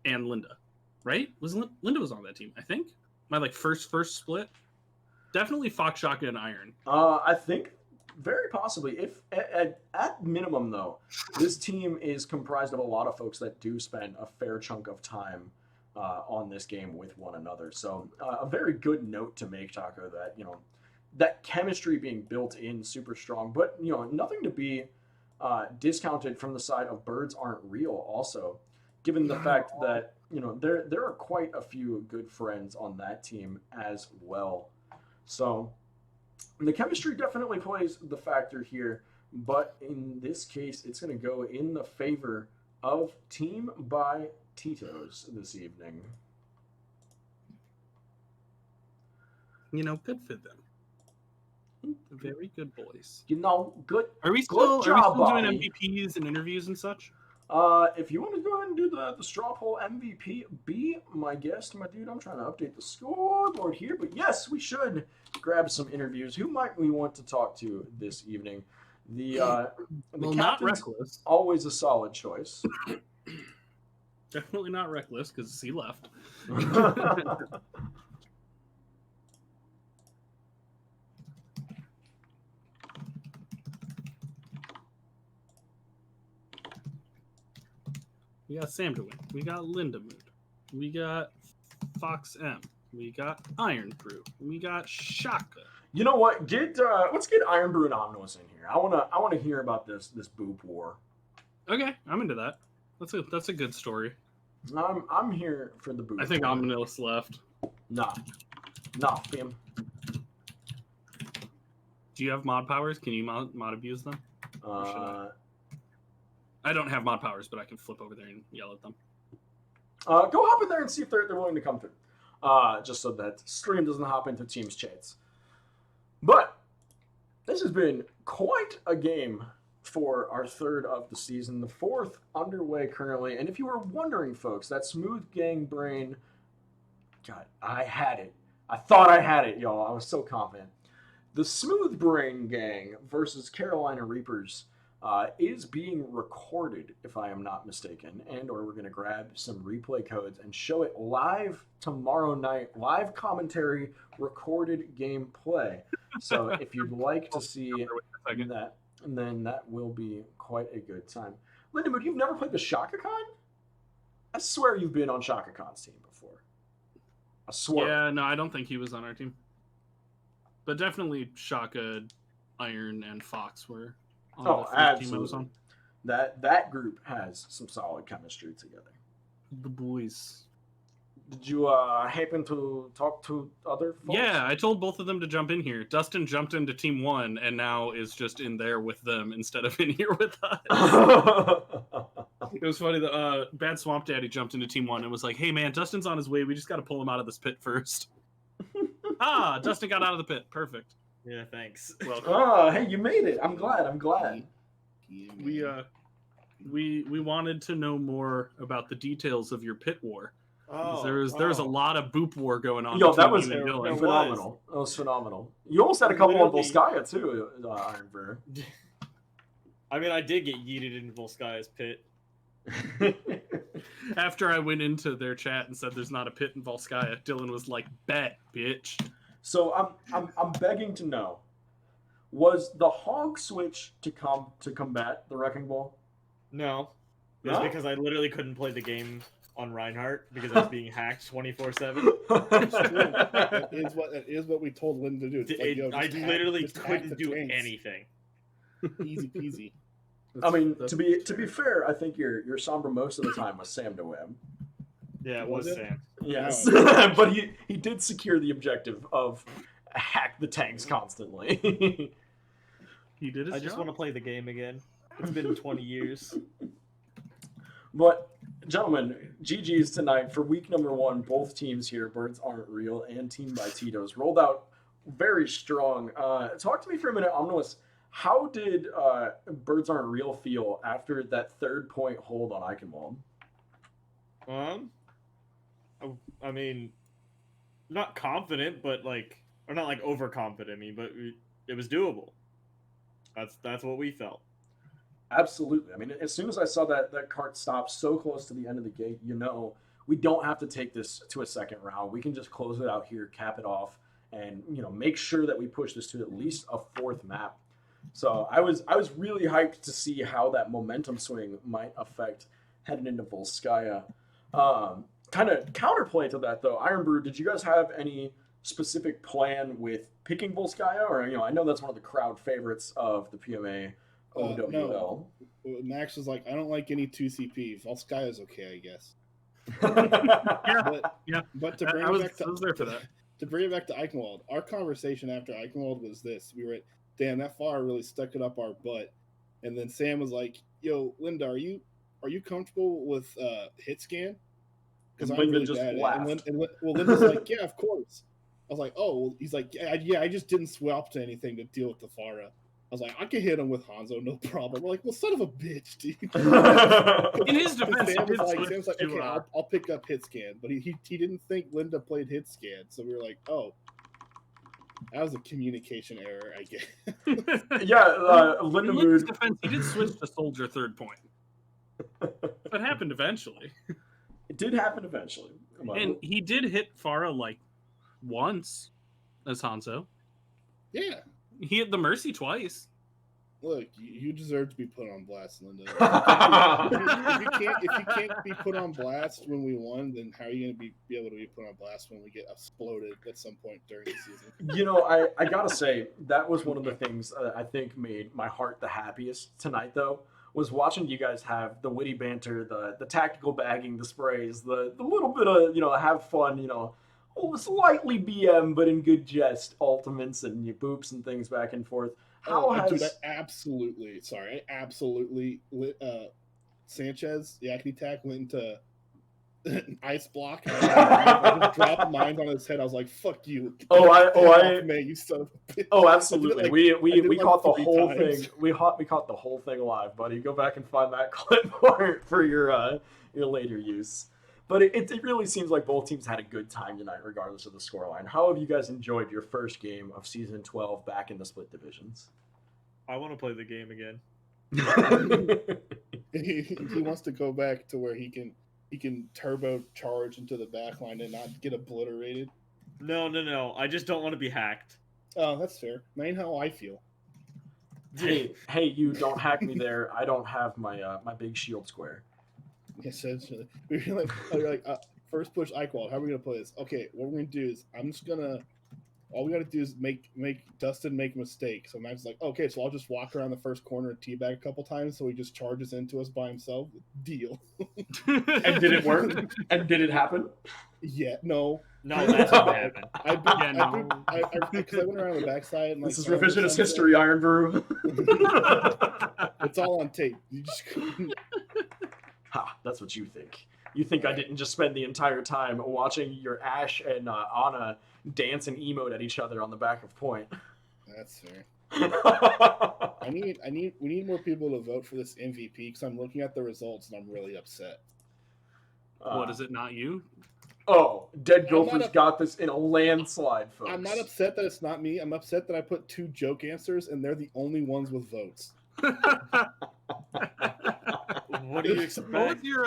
[SPEAKER 2] and Linda. Right? Linda was on that team, I think. My like first split. Definitely Fox, Shaka, and Iron.
[SPEAKER 1] I think very possibly. If at minimum though, this team is comprised of a lot of folks that do spend a fair chunk of time on this game with one another. So a very good note to make, Taco, that that chemistry being built in super strong, but nothing to be discounted from the side of birds aren't real. Also, given the fact that there are quite a few good friends on that team as well. So the chemistry definitely plays the factor here, but in this case, it's going to go in the favor of Team by Tito's this evening.
[SPEAKER 2] Good for them. Very good boys.
[SPEAKER 1] Good.
[SPEAKER 2] Are we still doing MVPs and interviews and such?
[SPEAKER 1] If you want to go ahead and do the straw poll MVP, be my guest, my dude. I'm trying to update the scoreboard here, but yes, we should grab some interviews. Who might we want to talk to this evening? The
[SPEAKER 2] not Reckless.
[SPEAKER 1] Always a solid choice.
[SPEAKER 2] Definitely not Reckless because he left. We got Sam to win. We got Lindemood. We got Fox M. We got Iron Brew. We got Shaka.
[SPEAKER 1] You know what? Let's get Iron Brew and Omnus in here. I wanna hear about this boop war.
[SPEAKER 2] Okay, I'm into that. That's a good story.
[SPEAKER 1] I'm here for the boop.
[SPEAKER 2] I think Omnus left.
[SPEAKER 1] Nah, fam.
[SPEAKER 2] Do you have mod powers? Can you mod abuse them? I don't have mod powers, but I can flip over there and yell at them.
[SPEAKER 1] Go hop in there and see if they're willing to come through. Just so that stream doesn't hop into teams' chats. But this has been quite a game for our third of the season, the fourth underway currently. And if you were wondering, folks, that Smooth Gang Brain, God, I had it. I thought I had it, y'all. I was so confident. The Smooth Brain Gang versus Carolina Reapers is being recorded, if I am not mistaken, or we're going to grab some replay codes and show it live tomorrow night, live commentary, recorded gameplay. So if you'd like to see that, then that will be quite a good time. Lindemood, you've never played the Shaka Khan? I swear you've been on Shaka Khan's team before. I swear.
[SPEAKER 2] Yeah, no, I don't think he was on our team. But definitely Shaka, Iron, and Fox were on the
[SPEAKER 1] absolutely.
[SPEAKER 2] team I was on.
[SPEAKER 1] That group has some solid chemistry together.
[SPEAKER 2] the boys.
[SPEAKER 1] Did you happen to talk to other folks?
[SPEAKER 2] Yeah, I told both of them to jump in here. Dustin jumped into Team 1 and now is just in there with them instead of in here with us. It was funny. The Bad Swamp Daddy jumped into Team 1 and was like, hey man, Dustin's on his way. We just got to pull him out of this pit first. Dustin got out of the pit. Perfect.
[SPEAKER 4] Yeah, thanks.
[SPEAKER 1] Welcome. Hey, you made it. I'm glad.
[SPEAKER 2] We wanted to know more about the details of your pit war. There was a lot of boop war going on.
[SPEAKER 1] Yo, that was
[SPEAKER 2] between you and Dylan.
[SPEAKER 1] phenomenal. That was phenomenal. You almost had a couple on Volskaya too, Ironbrew.
[SPEAKER 4] I mean, I did get yeeted in Volskaya's pit.
[SPEAKER 2] After I went into their chat and said there's not a pit in Volskaya, Dylan was like, bet, bitch.
[SPEAKER 1] So I'm begging to know, was the hog switch to combat the Wrecking Ball?
[SPEAKER 4] No. It was because I literally couldn't play the game on Reinhardt because I was being hacked 24/7.
[SPEAKER 5] That is what we told Lynn to do.
[SPEAKER 4] I literally couldn't do anything.
[SPEAKER 5] Easy peasy.
[SPEAKER 1] I mean, to be fair, I think your Sombra most of the time was Sam Dewam.
[SPEAKER 4] Yeah, it was Sam.
[SPEAKER 1] Yes, but he did secure the objective of hack the tanks constantly.
[SPEAKER 2] He did his
[SPEAKER 4] I just
[SPEAKER 2] job.
[SPEAKER 4] want to play the game again. It's been 20 years.
[SPEAKER 1] But, gentlemen, GG's tonight for week number 1. Both teams here, Birds Aren't Real and Team by Tito's, rolled out very strong. Talk to me for a minute, Omnilus. How did Birds Aren't Real feel after that 3rd point hold on Eichenwald?
[SPEAKER 4] I mean, not confident, but or not overconfident. But it was doable. That's what we felt.
[SPEAKER 1] Absolutely. I mean, as soon as I saw that cart stop so close to the end of the gate, we don't have to take this to a second round. We can just close it out here, cap it off, and make sure that we push this to at least a 4th map. So I was really hyped to see how that momentum swing might affect heading into Volskaya. Kind of counterplay to that though, Ironbrew, did you guys have any specific plan with picking Volskaya? Or I know that's one of the crowd favorites of the PMA OWL.
[SPEAKER 5] No. Max was like, I don't like any 2CP. Volskaya's okay, I guess. But to bring it back to Eichenwald, our conversation after Eichenwald was this. We were at, damn, that fire really stuck it up our butt. And then Sam was like, yo, Linda, are you comfortable with hit scan? Because I'm really
[SPEAKER 1] just
[SPEAKER 5] bad
[SPEAKER 1] laughed.
[SPEAKER 5] at it. Linda's like, yeah, of course. I was like, oh, well, he's like, yeah, I just didn't swap to anything to deal with the Farah. I was like, I can hit him with Hanzo, no problem. We're like, well, son of a bitch, dude.
[SPEAKER 2] In his defense,
[SPEAKER 5] Sam's like, okay, I'll pick up hit scan, but he didn't think Linda played hit scan, so we were like, oh, that was a communication error, I guess.
[SPEAKER 1] Yeah, Linda
[SPEAKER 2] in his
[SPEAKER 1] Mood.
[SPEAKER 2] defense, he did switch to Soldier 3rd point. That happened eventually.
[SPEAKER 1] It did happen eventually.
[SPEAKER 2] And he did hit Farah once as Hanzo.
[SPEAKER 5] Yeah.
[SPEAKER 2] He hit the Mercy twice.
[SPEAKER 5] Look, you deserve to be put on blast, Linda. If you can't be put on blast when we won, then how are you going to be able to be put on blast when we get exploded at some point during the season?
[SPEAKER 1] I gotta say, that was one of the things I think made my heart the happiest tonight, though, was watching you guys have the witty banter, the tactical bagging, the sprays, the little bit of, have fun, slightly BM, but in good jest, ultimates and boops and things back and forth.
[SPEAKER 5] Dude, I absolutely Sanchez, the Yakety Tack, went into ice block. I just dropped mine on his head. I was like, fuck you. Man, you son of a bitch.
[SPEAKER 1] Oh, absolutely. We caught the whole
[SPEAKER 5] times.
[SPEAKER 1] thing. We caught the whole thing alive, buddy. Go back and find that clip for your later use. But it really seems like both teams had a good time tonight, regardless of the scoreline. How have you guys enjoyed your first game of Season 12 back in the split divisions?
[SPEAKER 4] I want to play the game again.
[SPEAKER 5] He wants to go back to where he can turbo charge into the back line and not get obliterated.
[SPEAKER 4] No. I just don't want to be hacked.
[SPEAKER 5] Oh, that's fair. Not how I feel.
[SPEAKER 1] hey, you don't hack me there. I don't have my my big shield square.
[SPEAKER 5] Essentially, we're like, first push Eichwald. How are we gonna play this? Okay, what we're gonna do is I'm just gonna all we got to do is make Dustin make mistakes. So Matt's like, okay, so I'll just walk around the first corner and teabag a couple times, so he just charges into us by himself. Deal.
[SPEAKER 1] And did it work? And did it happen?
[SPEAKER 5] Yeah, no.
[SPEAKER 4] No, that's what happened.
[SPEAKER 5] Because I went around the backside. And, like,
[SPEAKER 1] This is revisionist history, Iron Brew.
[SPEAKER 5] It's all on tape. You just
[SPEAKER 1] Ha, that's what you think. You think I didn't just spend the entire time watching your Ash and Anna dance and emote at each other on the back of point?
[SPEAKER 5] That's fair. We need more people to vote for this MVP because I'm looking at the results and I'm really upset.
[SPEAKER 2] What is it? Not you?
[SPEAKER 1] Oh, Dead Gopher's got this in a landslide, folks.
[SPEAKER 5] I'm not upset that it's not me. I'm upset that I put 2 joke answers and they're the only ones with votes.
[SPEAKER 4] What do you expect?
[SPEAKER 2] What was your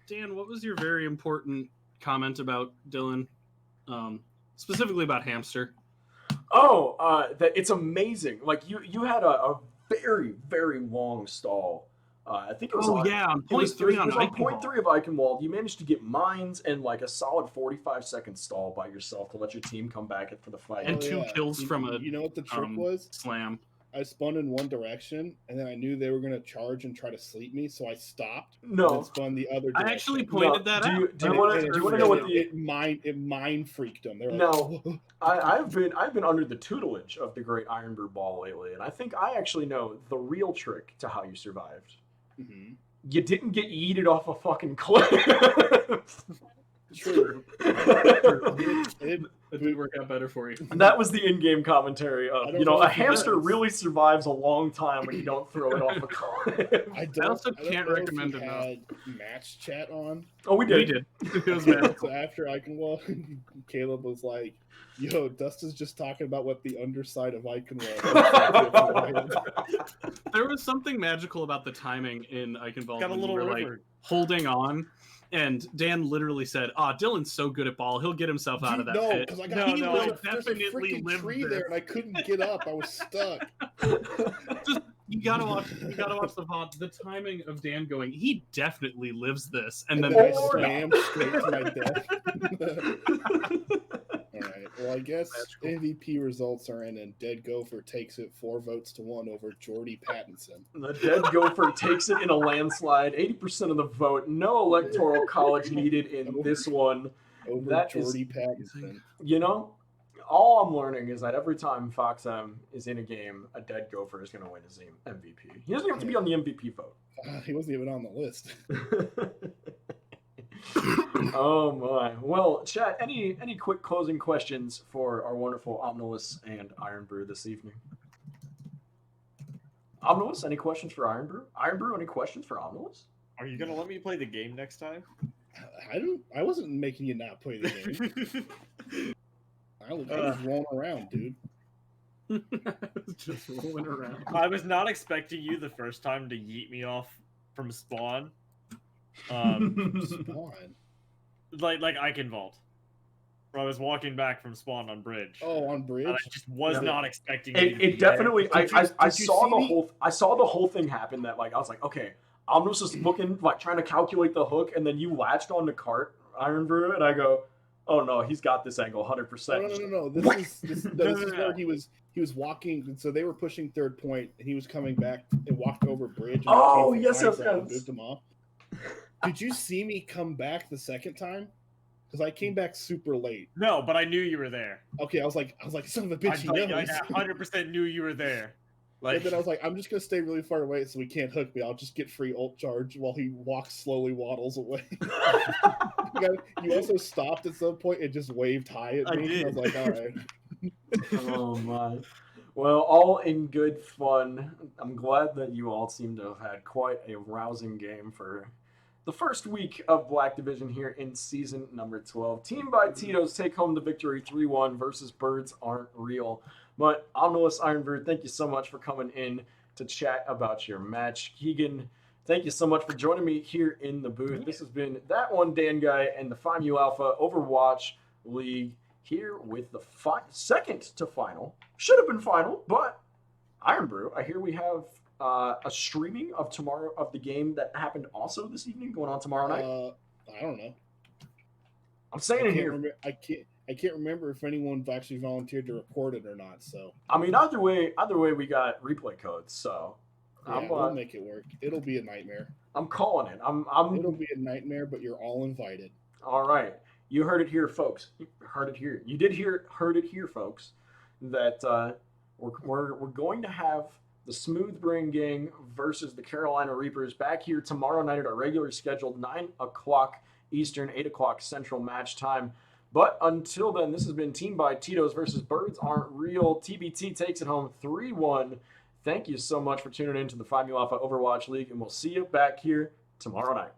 [SPEAKER 2] Dan? What was your very important comment about Dylan, specifically about Hamster?
[SPEAKER 1] Oh, that it's amazing. Like you had a very, very long stall. I think it was
[SPEAKER 2] on point 3 on
[SPEAKER 1] point 3 of Eichenwald. You managed to get mines and like a solid 45-second stall by yourself to let your team come back for the fight.
[SPEAKER 2] And 2 kills from a
[SPEAKER 5] you know what the trick was?
[SPEAKER 2] Slam.
[SPEAKER 5] I spun in one direction, and then I knew they were going to charge and try to sleep me, so I stopped.
[SPEAKER 1] No,
[SPEAKER 5] and spun the other direction.
[SPEAKER 2] I actually pointed that out.
[SPEAKER 1] Do you want to know what the
[SPEAKER 5] it mind freaked them? They're like,
[SPEAKER 1] no. I've been under the tutelage of the great Iron Brew Ball lately, and I think I actually know the real trick to how you survived.
[SPEAKER 5] Mm-hmm.
[SPEAKER 1] You didn't get yeeted off a fucking cliff.
[SPEAKER 5] True.
[SPEAKER 2] It did work out better for you.
[SPEAKER 1] That was the in-game commentary of, a hamster
[SPEAKER 5] does.
[SPEAKER 1] really survives a long time when you don't throw it off a cliff.
[SPEAKER 5] I
[SPEAKER 2] also can't
[SPEAKER 5] know
[SPEAKER 2] recommend
[SPEAKER 5] if you
[SPEAKER 2] enough.
[SPEAKER 5] had match chat on.
[SPEAKER 1] Oh, we did.
[SPEAKER 2] We did. It was magical.
[SPEAKER 5] So after Eichenwald, Caleb was like, yo, Dustin's just talking about what the underside of Eichenwald is.
[SPEAKER 2] There was something magical about the timing in Eichenwald.
[SPEAKER 4] Got a
[SPEAKER 2] when
[SPEAKER 4] little
[SPEAKER 2] you were,
[SPEAKER 4] river.
[SPEAKER 2] like, holding on. And Dan literally said, Dylan's so good at ball, he'll get himself out of that
[SPEAKER 5] No,
[SPEAKER 2] pit.
[SPEAKER 5] because I
[SPEAKER 4] No,
[SPEAKER 5] got
[SPEAKER 4] no,
[SPEAKER 5] there's a
[SPEAKER 2] definitely
[SPEAKER 5] freaking
[SPEAKER 2] lived
[SPEAKER 5] tree
[SPEAKER 2] this.
[SPEAKER 5] there and I couldn't get up. I was stuck.
[SPEAKER 2] Just you gotta watch the VOD. The timing of Dan going, he definitely lives this, and then
[SPEAKER 5] I slammed straight to my death. All right. Well, I guess MVP results are in, and Dead Gopher takes it 4 votes to 1 over Jordy Pattinson.
[SPEAKER 1] The Dead Gopher takes it in a landslide, 80% of the vote. No electoral college needed in this one.
[SPEAKER 5] Over
[SPEAKER 1] That
[SPEAKER 5] Jordy Pattinson.
[SPEAKER 1] All I'm learning is that every time Foxem is in a game, a Dead Gopher is going to win his MVP. He doesn't have to be on the MVP vote.
[SPEAKER 5] He wasn't even on the list.
[SPEAKER 1] Oh my. Well, chat, any quick closing questions for our wonderful Omnilus and Iron Brew this evening? Omnilus, any questions for Iron Brew? Iron Brew, any questions for Omnilus?
[SPEAKER 4] Are you gonna let me play the game next time?
[SPEAKER 5] I wasn't making you not play the game. I was rolling around, dude.
[SPEAKER 2] Just rolling around.
[SPEAKER 4] I was not expecting you the first time to yeet me off from spawn.
[SPEAKER 5] Spawn.
[SPEAKER 4] Like Eichenwald. Where I was walking back from spawn on bridge.
[SPEAKER 5] Oh, on bridge.
[SPEAKER 4] And I just was not expecting you to be
[SPEAKER 1] It definitely.
[SPEAKER 5] Did you
[SPEAKER 1] I
[SPEAKER 5] see
[SPEAKER 1] saw the
[SPEAKER 5] me?
[SPEAKER 1] whole. I saw the whole thing happen. That like I was like, okay, Omnilus is looking like trying to calculate the hook, and then you latched on the cart, Iron Brew, and I go, oh no, he's got this angle 100%.
[SPEAKER 5] No. This is where he was walking, and so they were pushing third point, and he was coming back and walked over bridge. And
[SPEAKER 1] Oh,
[SPEAKER 5] came
[SPEAKER 1] yes,
[SPEAKER 5] from
[SPEAKER 1] yes,
[SPEAKER 5] high ground
[SPEAKER 1] yes.
[SPEAKER 5] and moved him off. Did you see me come back the second time? Because I came back super late.
[SPEAKER 4] No, but I knew you were there.
[SPEAKER 5] Okay, I was like, son of a bitch, he
[SPEAKER 4] I
[SPEAKER 5] knows.
[SPEAKER 4] 100% knew you were there. Like,
[SPEAKER 5] And then I was like, I'm just gonna stay really far away so he can't hook me. I'll just get free ult charge while he slowly waddles away. You also stopped at some point and just waved hi at
[SPEAKER 4] I
[SPEAKER 5] me.
[SPEAKER 4] did.
[SPEAKER 5] And I was like, all right.
[SPEAKER 1] Oh my. Well, all in good fun. I'm glad that you all seem to have had quite a rousing game for the first week of Black Division here in season number 12. Team by Tito's take home the victory 3-1 versus Birds Aren't Real. But Omnilus Ironbird, thank you so much for coming in to chat about your match. Keegan, thank you so much for joining me here in the booth. This has been That One Dan Guy and the FIMU Alpha Overwatch League here with the second to final. Should have been final, but Iron Brew, I hear we have a streaming of tomorrow of the game that happened also this evening going on tomorrow night.
[SPEAKER 5] I don't know.
[SPEAKER 1] I'm saying it here.
[SPEAKER 5] I I can't remember if anyone's actually volunteered to report it or not. So
[SPEAKER 1] I mean, either way, we got replay codes. So
[SPEAKER 5] yeah, we'll make it work. It'll be a nightmare.
[SPEAKER 1] I'm calling it.
[SPEAKER 5] It'll be a nightmare, but you're all invited.
[SPEAKER 1] All right. You heard it here, folks. You heard it here. You did heard it here, folks. That we're going to have the Smooth Brain Gang versus the Carolina Reapers back here tomorrow night at our regular scheduled 9 o'clock Eastern, 8 o'clock Central match time. But until then, this has been Team by Tito's versus Birds Aren't Real. TBT takes it home 3-1. Thank you so much for tuning in to the Find Me Alpha Overwatch League, and we'll see you back here tomorrow night.